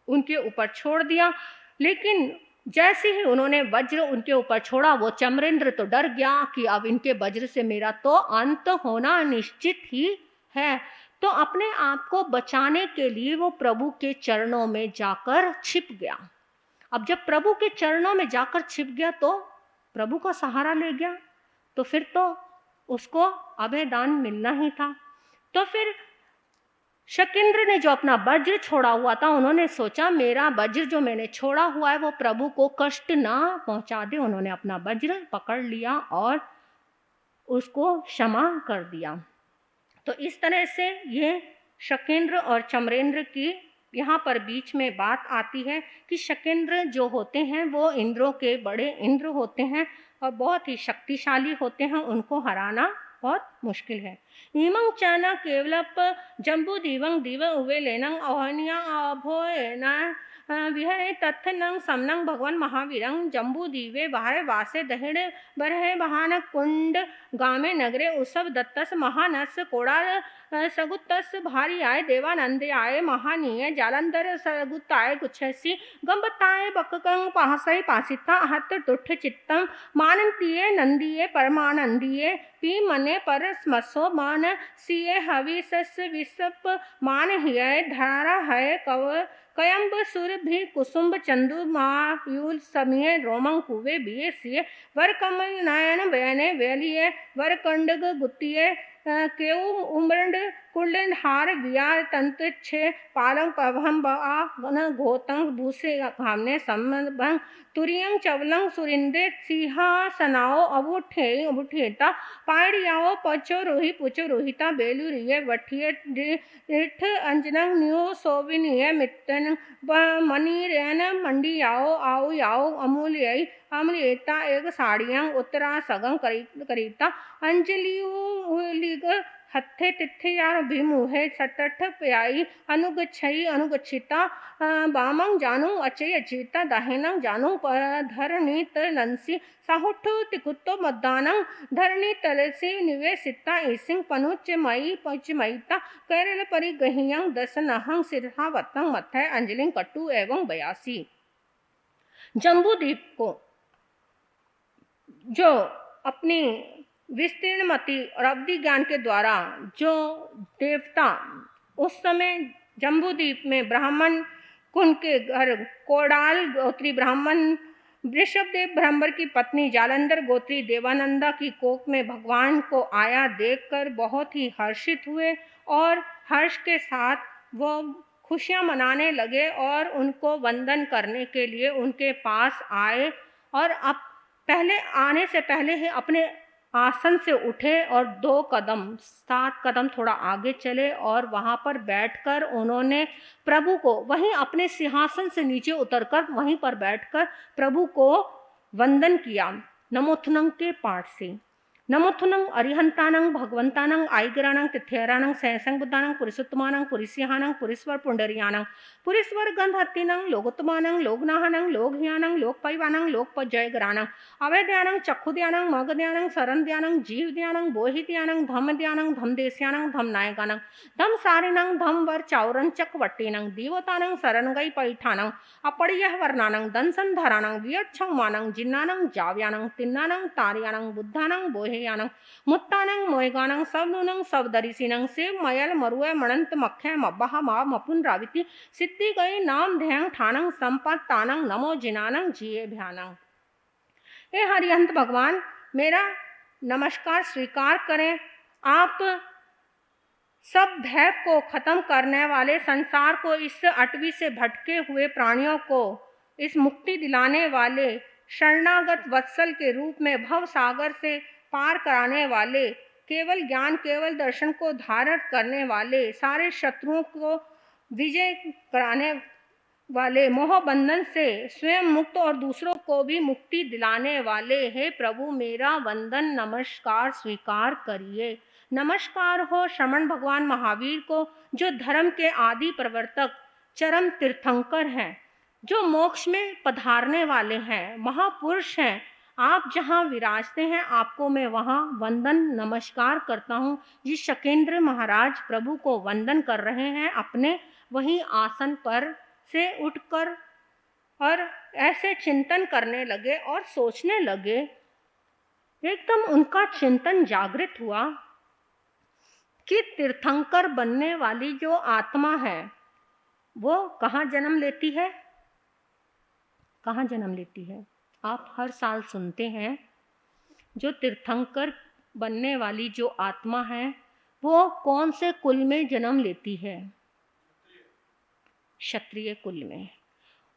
उनके ऊपर छोड़ दिया, लेकिन जैसे ही उन्होंने वज्र उनके ऊपर छोड़ा वो चमरेंद्र तो डर गया कि अब इनके वज्र से मेरा तो अंत होना निश्चित ही है। तो अपने आप को बचाने के लिए वो प्रभु के चरणों में जाकर छिप गया। अब जब प्रभु के चरणों में जाकर छिप गया तो प्रभु का सहारा ले गया, तो फिर तो उसको अभय दान मिलना ही था। तो फिर शकेंद्र ने जो अपना वज्र छोड़ा हुआ था, उन्होंने सोचा मेरा वज्र जो मैंने छोड़ा हुआ है वो प्रभु को कष्ट ना पहुंचा दे। उन्होंने अपना वज्र पकड़ लिया और उसको क्षमा कर दिया। तो इस तरह से ये शकेंद्र और चमरेंद्र की यहाँ पर बीच में बात आती है कि शकेंद्र जो होते हैं वो इंद्रों के बड़े इंद्र होते हैं और बहुत ही शक्तिशाली होते हैं, उनको हराना बहुत मुश्किल है। इमं चना केवलप जम्बू दीवं दिव उवे लेनं अहनिया अभोयना विहरे तत्थनं समनं भगवान महावीरं जम्बू दीवे बाहे वासे दहिण बरहे बहान कुंड गामे नगरे उसब दत्तस महानस कोड़ा सगुत्तस भारी आए देवानंदे आए महानीय जालंधर सगुत्ताए कुछसी गंबताए बककं पासई पासिता हत तुठ चित्तम मानंतिये नंदिये परमानंदिये पी मने पर स्मसो मान सिये हविसस विसप मान हिय धारा है कयम्ब सुर भी कुसुम्ब चंदु मायूल समिये रोमं कुवे बिये सिये वर कमल नयन बयने वेलिये वर कंडग गुत्तिये केऊ उम्रंड कुंडन हार विया तंत्र छे पालंग पवहम बा वन घोतंग भूसे घामने संबंग तुरियंग चवलंग सुरिंदे सिंहासनाओ अबुठेता पाड़ियाओ पचो रोही पुचो रोहिता बेलू रिये वठिये रिठ अंजनंग न्यू सोविनिये मित्तन मनी रेन मंडी आओ याओ अमूल्य अमृता एक साड़ियां उत्तरा सगं करीता अंजलिग हथे तिथे यार भीमुहे सतठ प्याई अनुगच्छिता बामंग जानू अचे अचिता दाहिनंग जानू धरणीत नंसी साहुठ तिकुत्तो मद्दानंग धरणी तलसी निवेसिता ईसिंग पनुच मई पच मईता केरल परि गहियंग दसनहंग सिरहावतंग मथय अंजलिंग कटु एवं 82। जम्बूद्वीप को जो अपनी विस्तीर्ण मति और अवधि ज्ञान के द्वारा जो देवता उस समय जम्बूद्वीप में ब्राह्मण कुंड के घर कोडाल गोत्री ब्राह्मण वृषभदेव ब्रह्मर की पत्नी जालंधर गोत्री देवानंदा की कोख में भगवान को आया देखकर बहुत ही हर्षित हुए और हर्ष के साथ वो खुशियां मनाने लगे और उनको वंदन करने के लिए उनके पास आए और अब पहले आने से पहले ही अपने आसन से उठे और 7 कदम थोड़ा आगे चले और वहां पर बैठकर उन्होंने प्रभु को वहीं अपने सिंहासन से नीचे उतरकर वहीं पर बैठकर प्रभु को वंदन किया नमोथुनंग के पाठ से। नमोथुनंग अरिहंतानंग भगवंतानंग आईगरानंग तिथेरानंग सहसंग बुद्धानंग पुरुषोत्तमानंग पुरिस्यानंग पुरीश्वर पुंडरियानंग पुरीश्वर गंधहत्तिनंग लोगोत्तमानंग लोकनाहनंग लोकहियानंग लोकपैवानंग लोकपजयगरानंग अवैध्यानंग चक्षुध्यानंग मगध्यानंग शरणध्यानंग जीवध्यानंग बोहिध्यानंग धमध्यानंग धमदेश्यानंग धमनायकानंग धम सारिनंग धम वर चाउरन चकवट्टिनंग दीवतानंग शरणगई पैठानंग अपड़ियह वर्णानंग दंसंधरानंग वियच्छंगमानंग जिन्नानंग जाव्यानंग तिन्नानंग तारियानंग बुद्धानंग बोहेयानंग मुत्तानंग मोयगानंग सबनुनंग सबदरिसिनंग शिव मयल मरुए मणंत मख्य मब्बहा मा मपुन राविति सिद्धि गई नाम ध्यांग ठानंग संपत तानंग नमो जिनानंग जिये भ्यानंग। हे हरिहंत भगवान मेरा नमस्कार स्वीकार करें। आप सब भय को खत्म करने वाले संसार को इस अटवी से भटके हुए प्राणियों को इस मुक्ति दिलाने वाले शरणागत वत्सल के रूप में भव सागर से पार कराने वाले केवल ज्ञान केवल दर्शन को धारण करने वाले सारे शत्रुओं को विजय कराने वाले मोह बंधन से स्वयं मुक्त और दूसरों को भी मुक्ति दिलाने वाले हे प्रभु मेरा वंदन नमस्कार स्वीकार करिए। नमस्कार हो श्रमण भगवान महावीर को जो धर्म के आदि प्रवर्तक चरम तीर्थंकर हैं जो मोक्ष में पधारने वाले हैं महापुरुष हैं। आप जहाँ विराजते हैं आपको मैं वहाँ वंदन नमस्कार करता हूँ। जिस शकेंद्र महाराज प्रभु को वंदन कर रहे हैं अपने वही आसन पर से उठकर और ऐसे चिंतन करने लगे और सोचने लगे। एकदम उनका चिंतन जागृत हुआ कि तीर्थंकर बनने वाली जो आत्मा है वो कहाँ जन्म लेती है, कहाँ जन्म लेती है। आप हर साल सुनते हैं जो तीर्थंकर बनने वाली जो आत्मा है वो कौन से कुल में जन्म लेती है, क्षत्रिय कुल में।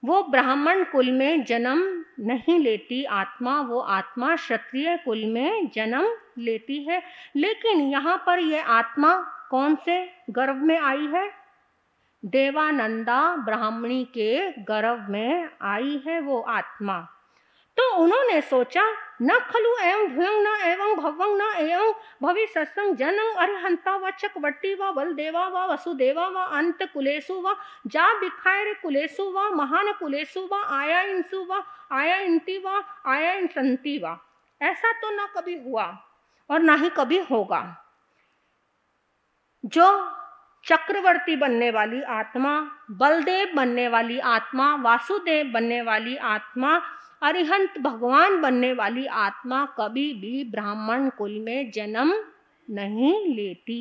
वो ब्राह्मण कुल में जन्म नहीं लेती आत्मा, वो आत्मा क्षत्रिय कुल में जन्म लेती है। लेकिन यहाँ पर ये आत्मा कौन से गर्भ में आई है, देवानंदा ब्राह्मणी के गर्भ में आई है वो आत्मा। तो उन्होंने सोचा न खलु एवं भुयंग न एवं भवंग न एवं भवि सत्संग जनंग अरिहंता व चकवट्टी व बलदेवा व वसुदेवा व अंत कुलेशु व जा बिखायर कुलेशु व महान कुलेशु व आया इंसु व आया इंति व आया इंसंति व। ऐसा तो ना कभी हुआ और ना ही कभी होगा। जो चक्रवर्ती बनने वाली आत्मा, बलदेव बनने वाली आत्मा, वासुदेव बनने वाली आत्मा, अरिहंत भगवान बनने वाली आत्मा कभी भी ब्राह्मण कुल में जन्म नहीं लेती।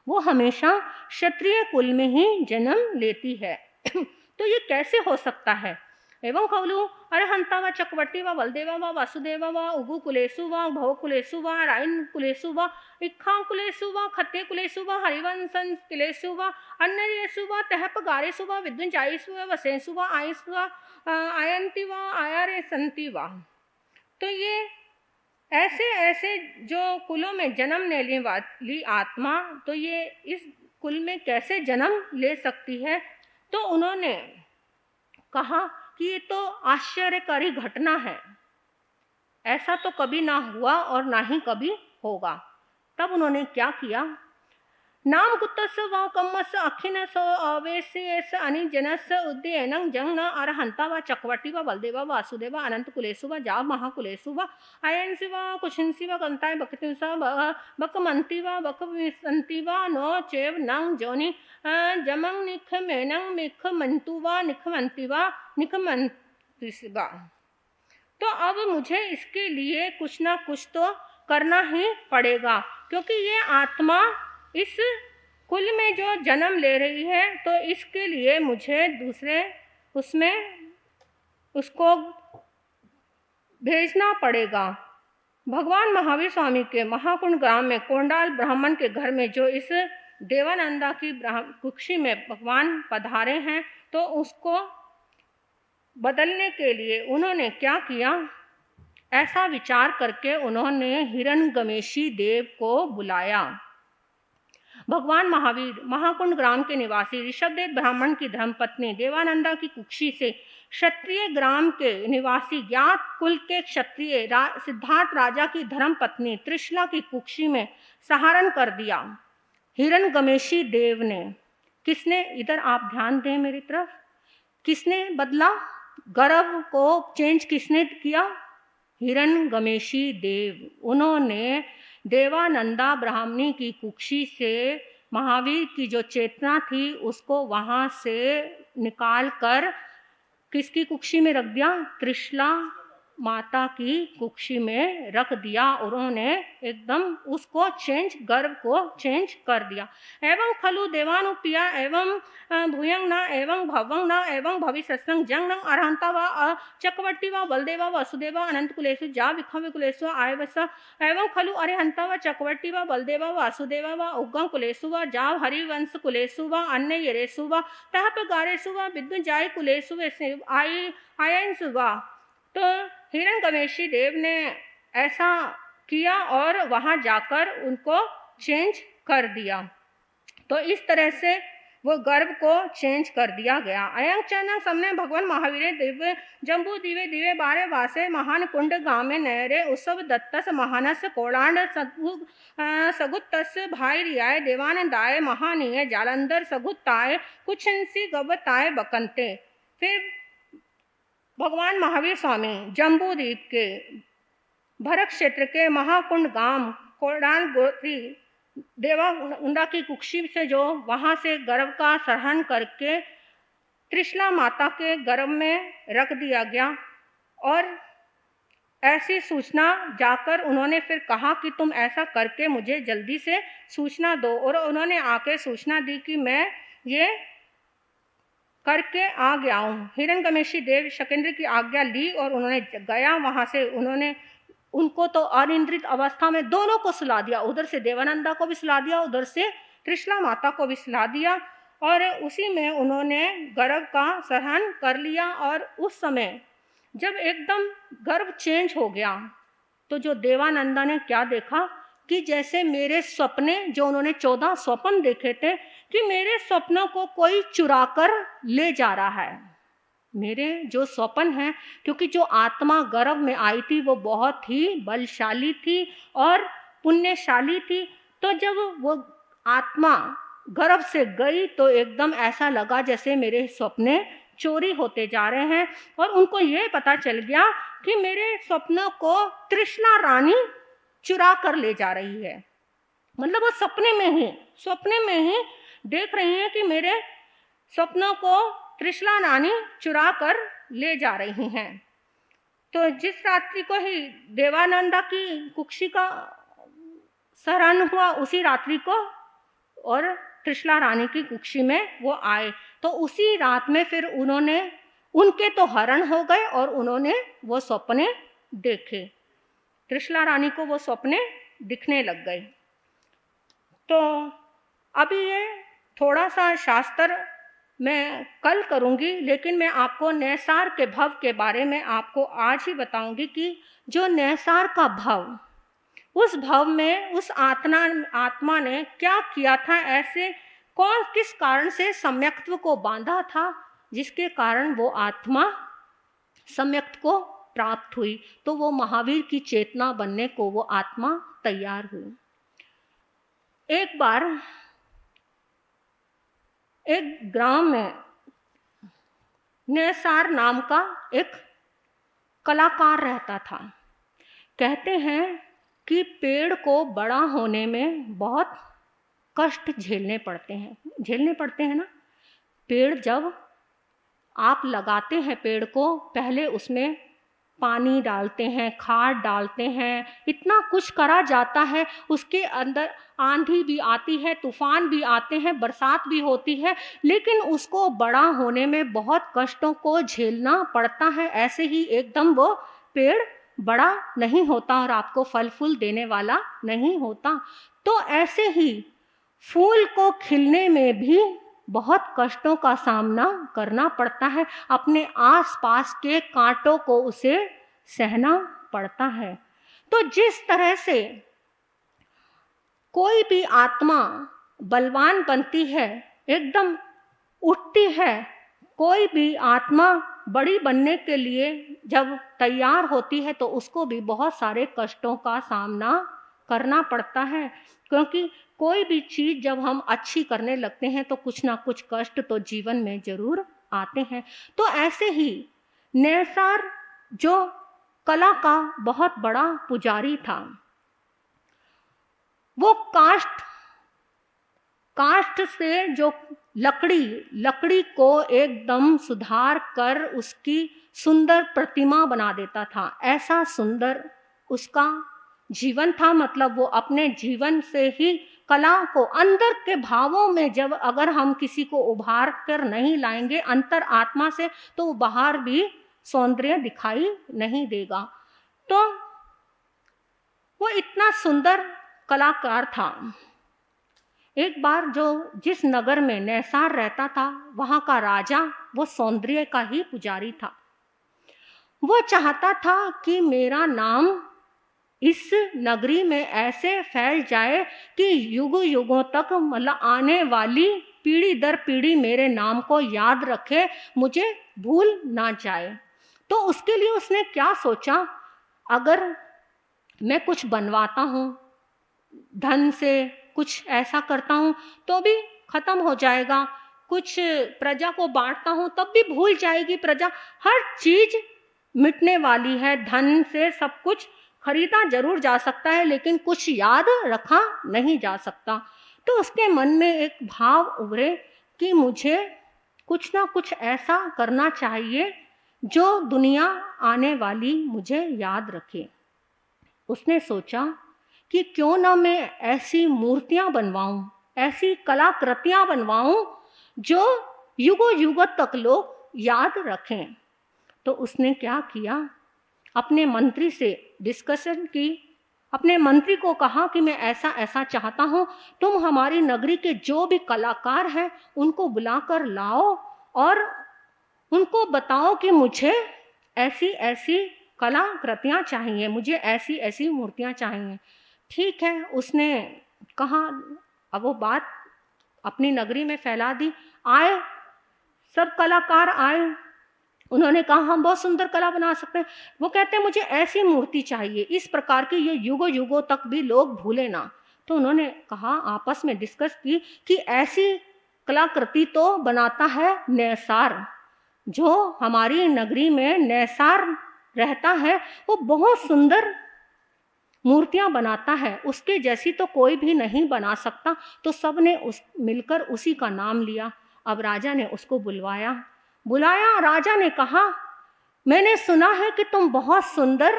वो हमेशा क्षत्रिय कुल में ही जन्म लेती है। तो ये कैसे हो सकता है। एवं खलु अरहंता व चक्रवर्ती व बलदेवा व वासुदेवा व उगु कुलेशु व भव कुलेशु व राइन कुलेशु व इक्खा कुलेशु व खत्य कुलेशु व हरिवंशन कुलेशु व अन्नरेशु व तहप गारेशु व विद्युंजायसु व वसेशु व आयसु व आयंती व आयारेसंती व। तो ये ऐसे ऐसे जो कुलों में जन्म लेने वाली आत्मा, तो ये इस कुल में कैसे जन्म ले सकती है? तो उन्होंने कहा कि ये तो आश्चर्यकारी घटना है, ऐसा तो कभी ना हुआ और ना ही कभी होगा। तब उन्होंने क्या किया? नाम कुत्तस व कम्मस अखिनस अवेशेस अनिजनस उद्ययनं जंग अरहंता व चक्रवर्ती व बलदेवा वासुदेवा अनंत कुलेशु व जा महाकुलेशु व अयंसी व कुशिंसी व कंताय बकतिंसा बकमंती व बकविसंती व नो चेव नंग जोनी जमंग निख मेनंग मिख मंतु व निखमंती व निखमंतिसबा। तो अब मुझे इसके लिए कुछ ना कुछ तो करना ही पड़ेगा, क्योंकि ये आत्मा इस कुल में जो जन्म ले रही है, तो इसके लिए मुझे दूसरे उसमें उसको भेजना पड़ेगा। भगवान महावीर स्वामी के महाकुंड ग्राम में कोंडाल ब्राह्मण के घर में जो इस देवानंदा की कुक्षी में भगवान पधारे हैं, तो उसको बदलने के लिए उन्होंने क्या किया? ऐसा विचार करके उन्होंने हिरण्यगमेशी देव को बुलाया। भगवान महावीर महाकुंड ग्राम के निवासी ऋषभदेव ब्राह्मण की धर्मपत्नी देवानंदा की कुक्षी से क्षत्रिय ग्राम के निवासी ज्ञात कुल के क्षत्रिय सिद्धार्थ राजा की धर्मपत्नी त्रिशला की कुक्षी में सहारण कर दिया हिरण्यगमेशी देव ने। किसने? इधर आप ध्यान दें मेरी तरफ, किसने बदला? गर्भ को चेंज किसने किया? हिरण्यगमेशी देव। उन्होंने देवानंदा ब्राह्मणी की कुक्षी से महावीर की जो चेतना थी उसको वहां से निकाल कर किसकी कुक्षी में रख दिया? त्रिशला माता की कुक्षी में रख दिया। उन्होंने एकदम उसको चेंज, गर्भ को चेंज कर दिया। एवं खलु देवानुपिया एवं भूयंग न एवं भवंग न एवं भविष्यंग जंग न अरहंता व चक्रवर्ती व बलदेवा वसुदेवा अनंत कुलेशु जा विखम कुलेशु आयवस एवं खलु अरिहंता व चक्रवर्ती व बलदेवा वासुदेवा व उग्गम कुलेशु व जा हरिवंश कुलेशु व अन्य यरेशु व तहप गारेशु व विद्युंजाय कुलेशु आयंसु व। तो हिरण्यगमेशी देव ने ऐसा किया और वहां जाकर उनको चेंज कर दिया। तो इस तरह से वो गर्भ को चेंज कर दिया गया। अयंग चन सबने भगवान महावीर दिव्य जम्बू दिवे दिवे बारे वासे महान कुंड गामे नयरे उत्सव दत्तस महानस कोलांड सगुत्तस भाई रियाय देवानंदाय महानीय जालंधर सगुत्ताय कुछंसी गबताय बकंते। फिर भगवान महावीर स्वामी जम्बू द्वीप के भरत क्षेत्र के महाकुंड गांव कोडाल गोत्री देवानंदा की कुक्षी से जो वहां से गर्भ का सहन करके त्रिशला माता के गर्भ में रख दिया गया। और ऐसी सूचना जाकर उन्होंने फिर कहा कि तुम ऐसा करके मुझे जल्दी से सूचना दो। और उन्होंने आके सूचना दी कि मैं ये करके आ गया हूँ। हिरण्यगमेशी देव शकेंद्र की आज्ञा ली और उन्होंने गया वहां से। उन्होंने उनको तो अनिंद्रित अवस्था में दोनों को सुला दिया, उधर से देवानंदा को भी सुला दिया, उधर से त्रिशला माता को भी सुला दिया। और उसी में उन्होंने गर्भ का सहन कर लिया। और उस समय जब एकदम गर्भ चेंज हो गया तो जो देवानंदा ने क्या देखा कि जैसे मेरे सपने, जो उन्होंने 14 स्वप्न देखे थे, कि मेरे स्वप्नों को कोई चुरा कर ले जा रहा है। मेरे जो स्वप्न हैं, क्योंकि जो आत्मा गर्भ में आई थी वो बहुत ही बलशाली थी और पुण्यशाली थी। तो जब वो आत्मा गर्भ से गई तो एकदम ऐसा लगा जैसे मेरे सपने चोरी होते जा रहे हैं। और उनको ये पता चल गया कि मेरे स्वप्नों को त्रिशला रानी चुरा कर ले जा रही है। मतलब वो सपने में ही देख रही हैं कि मेरे स्वप्नों को त्रिशला रानी चुरा कर ले जा रही हैं। तो जिस रात्रि को ही देवानंदा की कुक्षी का सहरण हुआ, उसी रात्रि को और त्रिशला रानी की कुक्षी में वो आए। तो उसी रात में फिर उन्होंने उनके तो हरण हो गए और उन्होंने वो सपने देखे। त्रिशला रानी को वो सपने दिखने लग गए। तो अभी ये थोड़ा सा शास्त्र मैं कल करूँगी, लेकिन मैं आपको नैसार के भव के बारे में आपको आज ही बताऊंगी कि जो नैसार का भव, उस भव में उस आत्मा ने क्या किया था, ऐसे कौन किस कारण से सम्यक्त्व को बांधा था जिसके कारण वो आत्मा सम्यक्त को प्राप्त हुई, तो वो महावीर की चेतना बनने को वो आत्मा तैयार हुई। एक बार एक ग्राम में नैसार नाम का एक कलाकार रहता था। कहते हैं कि पेड़ को बड़ा होने में बहुत कष्ट झेलने पड़ते हैं ना। पेड़ जब आप लगाते हैं पेड़ को, पहले उसमें पानी डालते हैं, खाद डालते हैं, इतना कुछ करा जाता है, उसके अंदर आंधी भी आती है, तूफान भी आते हैं, बरसात भी होती है, लेकिन उसको बड़ा होने में बहुत कष्टों को झेलना पड़ता है। ऐसे ही एकदम वो पेड़ बड़ा नहीं होता और आपको फल फूल देने वाला नहीं होता। तो ऐसे ही फूल को खिलने में भी बहुत कष्टों का सामना करना पड़ता है, अपने आसपास के कांटों को उसे सहना पड़ता है। तो जिस तरह से कोई भी आत्मा बलवान बनती है, एकदम उठती है, कोई भी आत्मा बड़ी बनने के लिए जब तैयार होती है तो उसको भी बहुत सारे कष्टों का सामना करना पड़ता है, क्योंकि कोई भी चीज़ जब हम अच्छी करने लगते हैं तो कुछ ना कुछ कष्ट तो जीवन में जरूर आते हैं। तो ऐसे ही नैसार जो कला का बहुत बड़ा पुजारी था, वो काष्ठ से जो लकड़ी को एकदम सुधार कर उसकी सुंदर प्रतिमा बना देता था। ऐसा सुंदर उसका जीवन था, मतलब वो अपने जीवन से ही कला को अंदर के भावों में जब अगर हम किसी को उभार कर नहीं लाएंगे अंतर आत्मा से, तो बाहर भी सौंदर्य दिखाई नहीं देगा। तो वो इतना सुंदर कलाकार था। एक बार जिस नगर में नैसार रहता था, वहाँ का राजा वो सौंदर्य का ही पुजारी था। वो चाहता था कि मेरा नाम इस नगरी में ऐसे फैल जाए कि युगों युगों तक, मतलब आने वाली पीढ़ी दर पीढ़ी मेरे नाम को याद रखे, मुझे भूल ना जाए। तो उसके लिए उसने क्या सोचा, अगर मैं कुछ बनवाता हूँ, धन से कुछ ऐसा करता हूँ तो भी खत्म हो जाएगा, कुछ प्रजा को बांटता हूँ तब भी भूल जाएगी प्रजा, हर चीज मिटने वाली है, धन से सब कुछ खरीदा जरूर जा सकता है लेकिन कुछ याद रखा नहीं जा सकता। तो उसके मन में एक भाव उभरे कि मुझे कुछ ना कुछ ऐसा करना चाहिए जो दुनिया आने वाली मुझे याद रखे। उसने सोचा कि क्यों ना मैं ऐसी मूर्तियां बनवाऊं, ऐसी कलाकृतियां बनवाऊं जो युगों युगों तक लोग याद रखें। तो उसने क्या किया, अपने मंत्री से डिस्कशन की, अपने मंत्री को कहा कि मैं ऐसा ऐसा चाहता हूँ, तुम हमारी नगरी के जो भी कलाकार हैं उनको बुलाकर लाओ और उनको बताओ कि मुझे ऐसी ऐसी कलाकृतियाँ चाहिए, मुझे ऐसी ऐसी मूर्तियाँ चाहिए। ठीक है, उसने कहा, अब वो बात अपनी नगरी में फैला दी। आए सब कलाकार आए, उन्होंने कहा हम बहुत सुंदर कला बना सकते हैं। वो कहते हैं मुझे ऐसी मूर्ति चाहिए इस प्रकार की, ये युगों युगों तक भी लोग भूले ना। तो उन्होंने कहा, आपस में डिस्कस की कि ऐसी कलाकृति तो बनाता है नैसार, जो हमारी नगरी में नैसार रहता है, वो बहुत सुंदर मूर्तियां बनाता है, उसके जैसी तो कोई भी नहीं बना सकता। तो सब ने मिलकर उसी का नाम लिया। अब राजा ने उसको बुलाया। राजा ने कहा, मैंने सुना है कि तुम बहुत सुंदर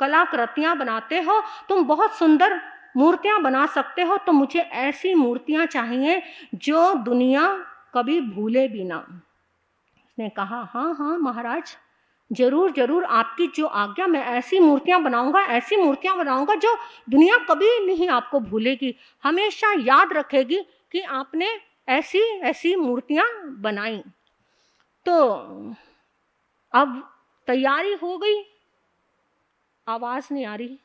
कलाकृतियां बनाते हो, तुम बहुत सुंदर मूर्तियां बना सकते हो, तो मुझे ऐसी मूर्तियां चाहिए जो दुनिया कभी भूले भी ना। उसने कहा, हाँ हाँ महाराज, जरूर जरूर, आपकी जो आज्ञा, मैं ऐसी मूर्तियां बनाऊंगा, ऐसी मूर्तियां बनाऊंगा जो दुनिया कभी नहीं आपको भूलेगी, हमेशा याद रखेगी कि आपने ऐसी ऐसी मूर्तियां बनाई। तो अब तैयारी हो गई, आवाज नहीं आ रही,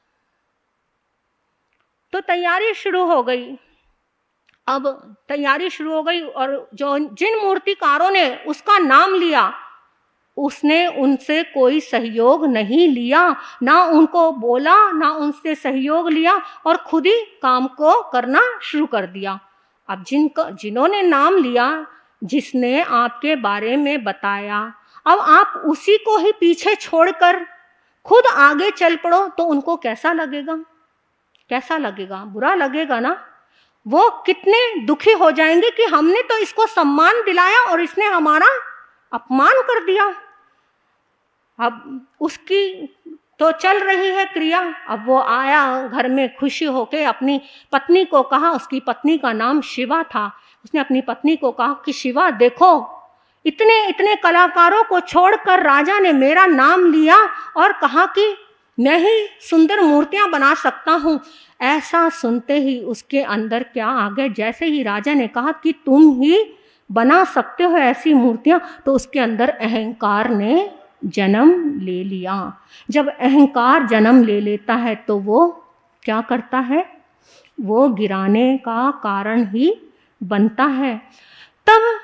तो तैयारी शुरू हो गई। अब तैयारी शुरू हो गई और जिन मूर्तिकारों ने उसका नाम लिया, उसने उनसे कोई सहयोग नहीं लिया, ना उनको बोला, ना उनसे सहयोग लिया, और खुद ही काम को करना शुरू कर दिया। अब जिन्होंने नाम लिया, जिसने आपके बारे में बताया, अब आप उसी को ही पीछे छोड़कर खुद आगे चल पड़ो तो उनको कैसा लगेगा? कैसा लगेगा? बुरा लगेगा ना। वो कितने दुखी हो जाएंगे कि हमने तो इसको सम्मान दिलाया और इसने हमारा अपमान कर दिया। अब उसकी तो चल रही है क्रिया। अब वो आया घर में खुशी होके, अपनी पत्नी को कहा, उसकी पत्नी का नाम शिवा था, उसने अपनी पत्नी को कहा कि शिवा देखो, इतने इतने कलाकारों को छोड़कर राजा ने मेरा नाम लिया और कहा कि मैं ही सुंदर मूर्तियां बना सकता हूँ। ऐसा सुनते ही उसके अंदर क्या आ गया, जैसे ही राजा ने कहा कि तुम ही बना सकते हो ऐसी मूर्तियां, तो उसके अंदर अहंकार ने जन्म ले लिया। जब अहंकार जन्म ले लेता है तो वो क्या करता है? वो गिराने का कारण ही बनता है। तब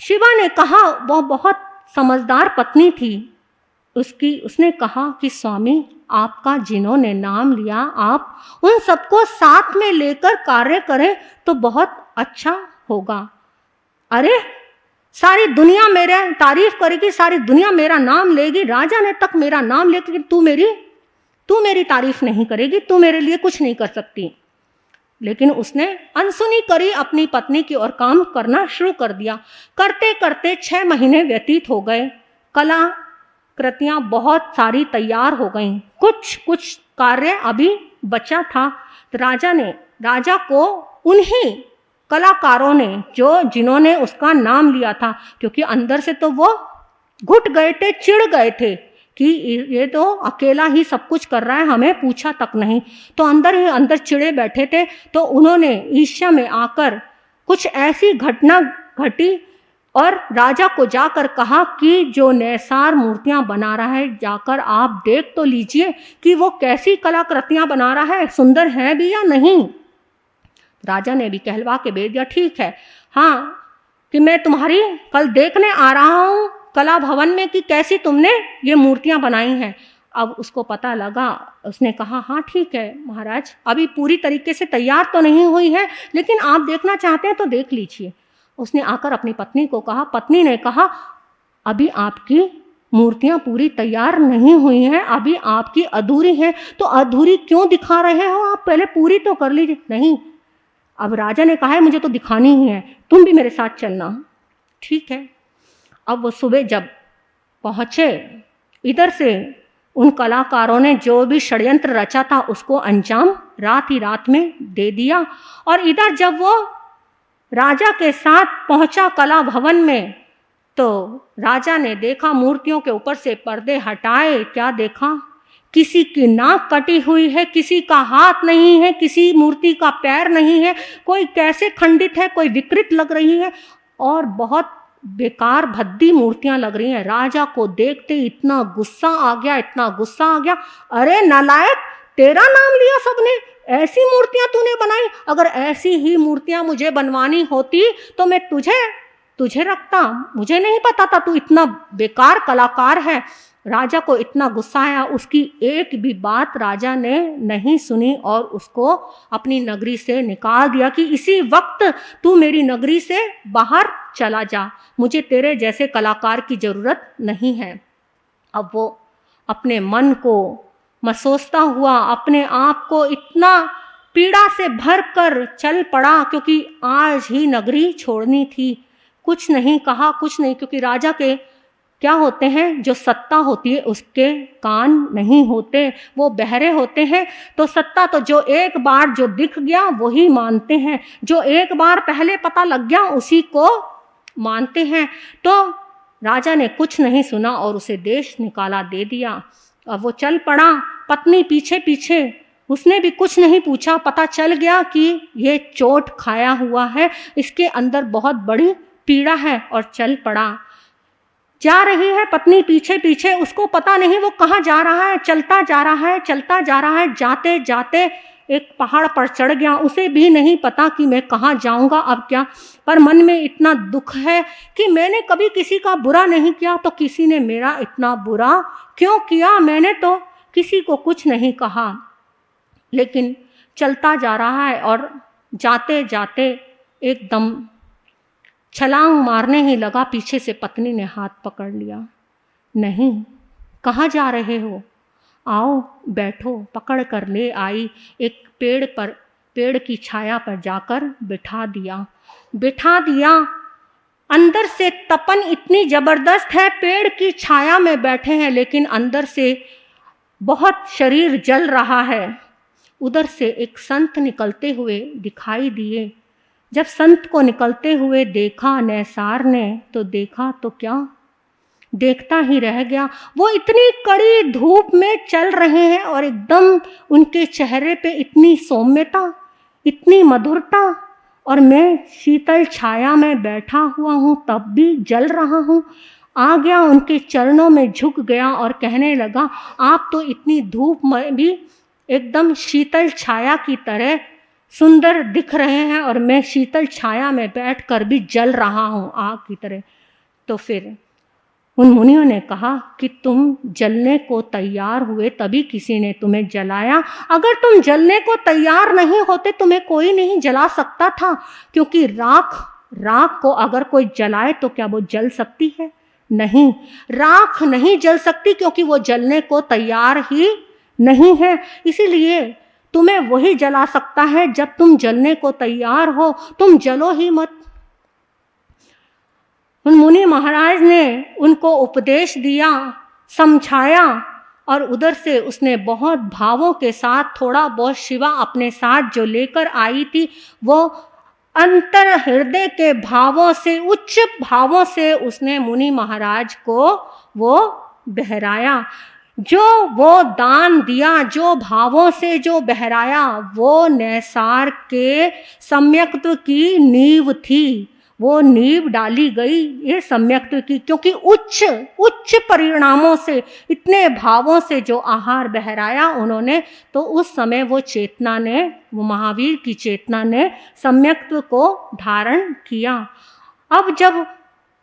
शिवा ने कहा, वो बहुत समझदार पत्नी थी उसने कहा कि स्वामी, आपका जिन्होंने नाम लिया, आप उन सबको साथ में लेकर कार्य करें तो बहुत अच्छा होगा। अरे सारी दुनिया मेरे तारीफ करेगी, सारी दुनिया मेरा नाम लेगी, राजा ने तक मेरा नाम ले, लेकिन तू मेरी तारीफ नहीं करेगी, तू मेरे लिए कुछ नहीं कर सकती। लेकिन उसने अनसुनी करी अपनी पत्नी की और काम करना शुरू कर दिया। करते करते 6 महीने व्यतीत हो गए। कला कृतियां बहुत सारी तैयार हो गईं, कुछ कार्य अभी बचा था। तो राजा को उन्हीं कलाकारों ने जिन्होंने उसका नाम लिया था, क्योंकि अंदर से तो वो घुट गए थे, चिढ़ गए थे कि ये तो अकेला ही सब कुछ कर रहा है, हमें पूछा तक नहीं, तो अंदर ही अंदर चिढ़े बैठे थे। तो उन्होंने ईर्ष्या में आकर कुछ ऐसी घटना घटी और राजा को जाकर कहा कि जो नैसार मूर्तियां बना रहा है, जाकर आप देख तो लीजिए कि वो कैसी कलाकृतियां बना रहा है, सुंदर है भी या नहीं। राजा ने भी कहलवा के भेज दिया, ठीक है, हाँ, कि मैं तुम्हारी कल देखने आ रहा हूँ कला भवन में कि कैसी तुमने ये मूर्तियां बनाई हैं। अब उसको पता लगा, उसने कहा, हाँ ठीक है महाराज, अभी पूरी तरीके से तैयार तो नहीं हुई है, लेकिन आप देखना चाहते हैं तो देख लीजिए। उसने आकर अपनी पत्नी को कहा, पत्नी ने कहा, अभी आपकी मूर्तियां पूरी तैयार नहीं हुई हैं, अभी आपकी अधूरी हैं, तो अधूरी क्यों दिखा रहे हो आप, पहले पूरी तो कर लीजिए। नहीं, अब राजा ने कहा है मुझे तो दिखानी ही है, तुम भी मेरे साथ चलना। ठीक है। अब वो सुबह जब पहुंचे, इधर से उन कलाकारों ने जो भी षड्यंत्र रचा था उसको अंजाम रात ही रात में दे दिया। और इधर जब वो राजा के साथ पहुंचा कला भवन में, तो राजा ने देखा मूर्तियों के ऊपर से पर्दे हटाए, क्या देखा, किसी की नाक कटी हुई है, किसी का हाथ नहीं है, किसी मूर्ति का पैर नहीं है, कोई कैसे खंडित है, कोई विकृत लग रही है और बहुत बेकार भद्दी मूर्तियां लग रही हैं। राजा को देखते इतना गुस्सा आ गया, इतना गुस्सा आ गया, अरे नालायक, तेरा नाम लिया सबने, ऐसी मूर्तियां तूने बनाई, अगर ऐसी ही मूर्तियां मुझे बनवानी होती तो मैं तुझे रखता, मुझे नहीं पता था तू इतना बेकार कलाकार है। राजा को इतना गुस्सा आया, उसकी एक भी बात राजा ने नहीं सुनी और उसको अपनी नगरी से निकाल दिया कि इसी वक्त तू मेरी नगरी से बाहर चला जा, मुझे तेरे जैसे कलाकार की ज़रूरत नहीं है। अब वो अपने मन को महसूसता हुआ अपने आप को इतना पीड़ा से भर कर चल पड़ा, क्योंकि आज ही नगरी छोड़नी थी। कुछ नहीं कहा, कुछ नहीं, क्योंकि राजा के क्या होते हैं, जो सत्ता होती है उसके कान नहीं होते, वो बहरे होते हैं। तो सत्ता तो जो एक बार जो दिख गया वही मानते हैं, जो एक बार पहले पता लग गया मानते हैं। तो राजा ने कुछ नहीं सुना और उसे देश निकाला दे दिया। अब वो चल पड़ा, पत्नी पीछे पीछे, उसने भी कुछ नहीं पूछा। पता चल गया कि ये चोट खाया हुआ है, इसके अंदर बहुत बड़ी पीड़ा है, और चल पड़ा। जा रही है पत्नी पीछे पीछे, उसको पता नहीं वो कहाँ जा रहा है, चलता जा रहा है, चलता जा रहा है। जाते जाते एक पहाड़ पर चढ़ गया, उसे भी नहीं पता कि मैं कहाँ जाऊंगा, अब क्या। पर मन में इतना दुख है कि मैंने कभी किसी का बुरा नहीं किया, तो किसी ने मेरा इतना बुरा क्यों किया। मैंने तो किसी को कुछ नहीं कहा, लेकिन चलता जा रहा है और जाते जाते एकदम छलांग मारने ही लगा। पीछे से पत्नी ने हाथ पकड़ लिया। नहीं, कहाँ जा रहे हो, आओ बैठो। पकड़ कर ले आई, एक पेड़ की छाया पर जाकर बिठा दिया। अंदर से तपन इतनी जबरदस्त है, पेड़ की छाया में बैठे हैं, लेकिन अंदर से बहुत शरीर जल रहा है। उधर से एक संत निकलते हुए दिखाई दिए। जब संत को निकलते हुए देखा नैसार ने, तो देखा तो क्या, देखता ही रह गया। वो इतनी कड़ी धूप में चल रहे हैं और एकदम उनके चेहरे पे इतनी सौम्यता, इतनी मधुरता, और मैं शीतल छाया में बैठा हुआ हूँ, तब भी जल रहा हूँ। आ गया, उनके चरणों में झुक गया और कहने लगा, आप तो इतनी धूप में भी एकदम शीतल छाया की तरह सुंदर दिख रहे हैं, और मैं शीतल छाया में बैठकर भी जल रहा हूँ आग की तरह। तो फिर उन मुनियों ने कहा कि तुम जलने को तैयार हुए तभी किसी ने तुम्हें जलाया। अगर तुम जलने को तैयार नहीं होते, तुम्हें कोई नहीं जला सकता था, क्योंकि राख को अगर कोई जलाए तो क्या वो जल सकती है? नहीं, राख नहीं जल सकती, क्योंकि वो जलने को तैयार ही नहीं है। इसीलिए तुम्हें वही जला सकता है जब तुम जलने को तैयार हो, तुम जलो ही मत। उन मुनि महाराज ने उनको उपदेश दिया, समझाया, और उधर से उसने बहुत भावों के साथ थोड़ा बहुत शिवा अपने साथ जो लेकर आई थी, वो अंतर हृदय के भावों से, उच्च भावों से उसने मुनि महाराज को वो बहराया। जो वो दान दिया, जो भावों से जो बहराया, वो नैसार के सम्यक्त्व की नींव थी। वो नींव डाली गई ये सम्यक्त्व की, क्योंकि उच्च परिणामों से, इतने भावों से जो आहार बहराया उन्होंने, तो उस समय वो चेतना ने, वो महावीर की चेतना ने सम्यक्त्व को धारण किया। अब जब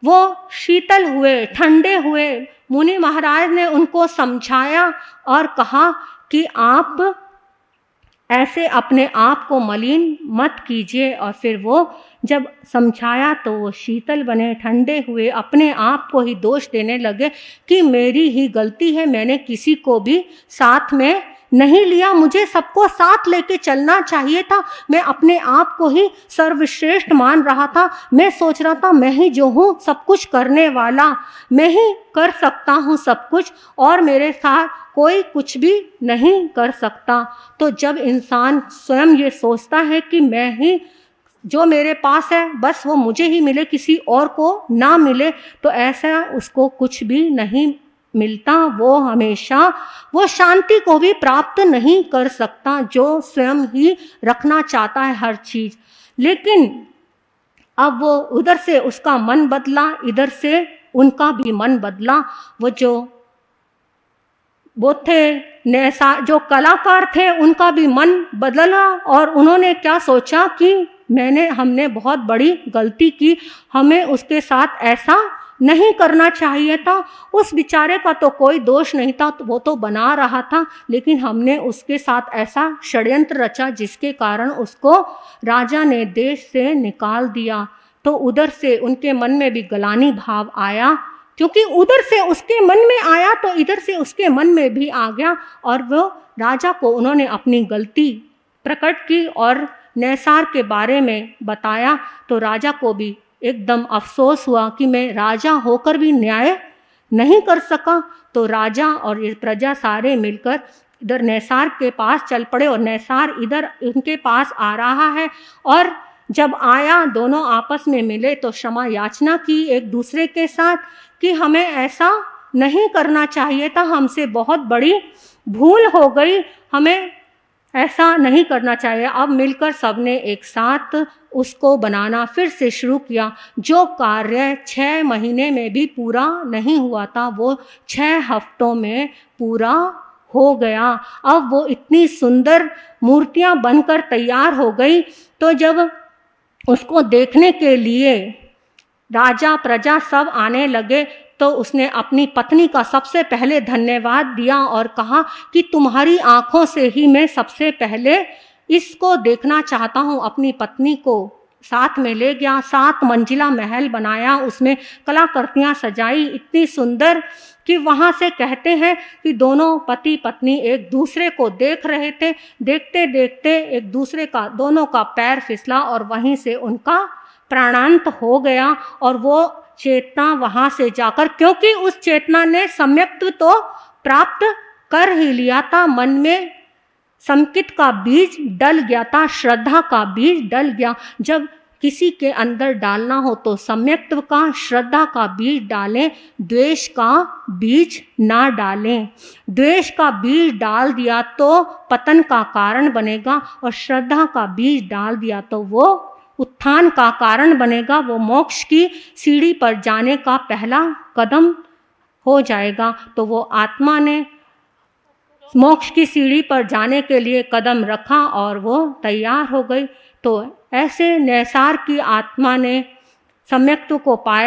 वो शीतल हुए, ठंडे हुए, मुनि महाराज ने उनको समझाया और कहा कि आप ऐसे अपने आप को मलिन मत कीजिए। और फिर वो जब समझाया तो वो शीतल बने, ठंडे हुए, अपने आप को ही दोष देने लगे कि मेरी ही गलती है, मैंने किसी को भी साथ में नहीं लिया, मुझे सबको साथ लेके चलना चाहिए था। मैं अपने आप को ही सर्वश्रेष्ठ मान रहा था। मैं सोच रहा था मैं ही जो हूँ सब कुछ करने वाला, मैं ही कर सकता हूँ सब कुछ, और मेरे साथ कोई कुछ भी नहीं कर सकता। तो जब इंसान स्वयं ये सोचता है कि मैं ही, जो मेरे पास है बस वो मुझे ही मिले, किसी और को ना मिले, तो ऐसा उसको कुछ भी नहीं मिलता। वो हमेशा वो शांति को भी प्राप्त नहीं कर सकता, जो स्वयं ही रखना चाहता है हर चीज। लेकिन अब वो उधर से उसका मन बदला, इधर से उनका भी मन बदला। वो थे जो कलाकार थे, उनका भी मन बदला, और उन्होंने क्या सोचा कि हमने बहुत बड़ी गलती की, हमें उसके साथ ऐसा नहीं करना चाहिए था। उस बेचारे का तो कोई दोष नहीं था, तो वो तो बना रहा था, लेकिन हमने उसके साथ ऐसा षड्यंत्र रचा जिसके कारण उसको राजा ने देश से निकाल दिया। तो उधर से उनके मन में भी ग्लानि भाव आया, क्योंकि उधर से उसके मन में आया तो इधर से उसके मन में भी आ गया, और वो राजा को उन्होंने अपनी गलती प्रकट की और नैसार के बारे में बताया। तो राजा को भी एकदम अफसोस हुआ कि मैं राजा होकर भी न्याय नहीं कर सका। तो राजा और ये प्रजा सारे मिलकर इधर नैसार के पास चल पड़े, और नैसार इधर उनके पास आ रहा है, और जब आया, दोनों आपस में मिले तो क्षमा याचना की एक दूसरे के साथ कि हमें ऐसा नहीं करना चाहिए था, हमसे बहुत बड़ी भूल हो गई, हमें ऐसा नहीं करना चाहिए। अब मिलकर सबने एक साथ उसको बनाना फिर से शुरू किया। जो कार्य 6 महीने में भी पूरा नहीं हुआ था वो 6 हफ्तों में पूरा हो गया। अब वो इतनी सुंदर मूर्तियां बनकर तैयार हो गई। तो जब उसको देखने के लिए राजा प्रजा सब आने लगे तो उसने अपनी पत्नी का सबसे पहले धन्यवाद दिया और कहा कि तुम्हारी आंखों से ही मैं सबसे पहले इसको देखना चाहता हूँ। अपनी पत्नी को साथ में ले गया, 7 मंजिला महल बनाया, उसमें कलाकृतियाँ सजाई इतनी सुंदर कि वहाँ से कहते हैं कि दोनों पति पत्नी एक दूसरे को देख रहे थे। देखते देखते एक दूसरे का दोनों का पैर फिसला और वहीं से उनका प्राणांत हो गया। और वो चेतना वहाँ से जाकर, क्योंकि उस चेतना ने सम्यक्त्व तो प्राप्त कर ही लिया था, मन में संकित का बीज डल गया था, श्रद्धा का बीज डल गया। जब किसी के अंदर डालना हो तो सम्यक्त्व का, श्रद्धा का बीज डालें, द्वेष का बीज ना डालें। द्वेष का बीज डाल दिया तो पतन का कारण बनेगा और श्रद्धा का बीज डाल दिया तो वो उत्थान का कारण बनेगा, वो मोक्ष की सीढ़ी पर जाने का पहला कदम हो जाएगा। तो वो आत्मा ने मोक्ष की सीढ़ी पर जाने के लिए कदम रखा और वो तैयार हो गई। तो ऐसे नैसार की आत्मा ने सम्यक्त्व को पाया।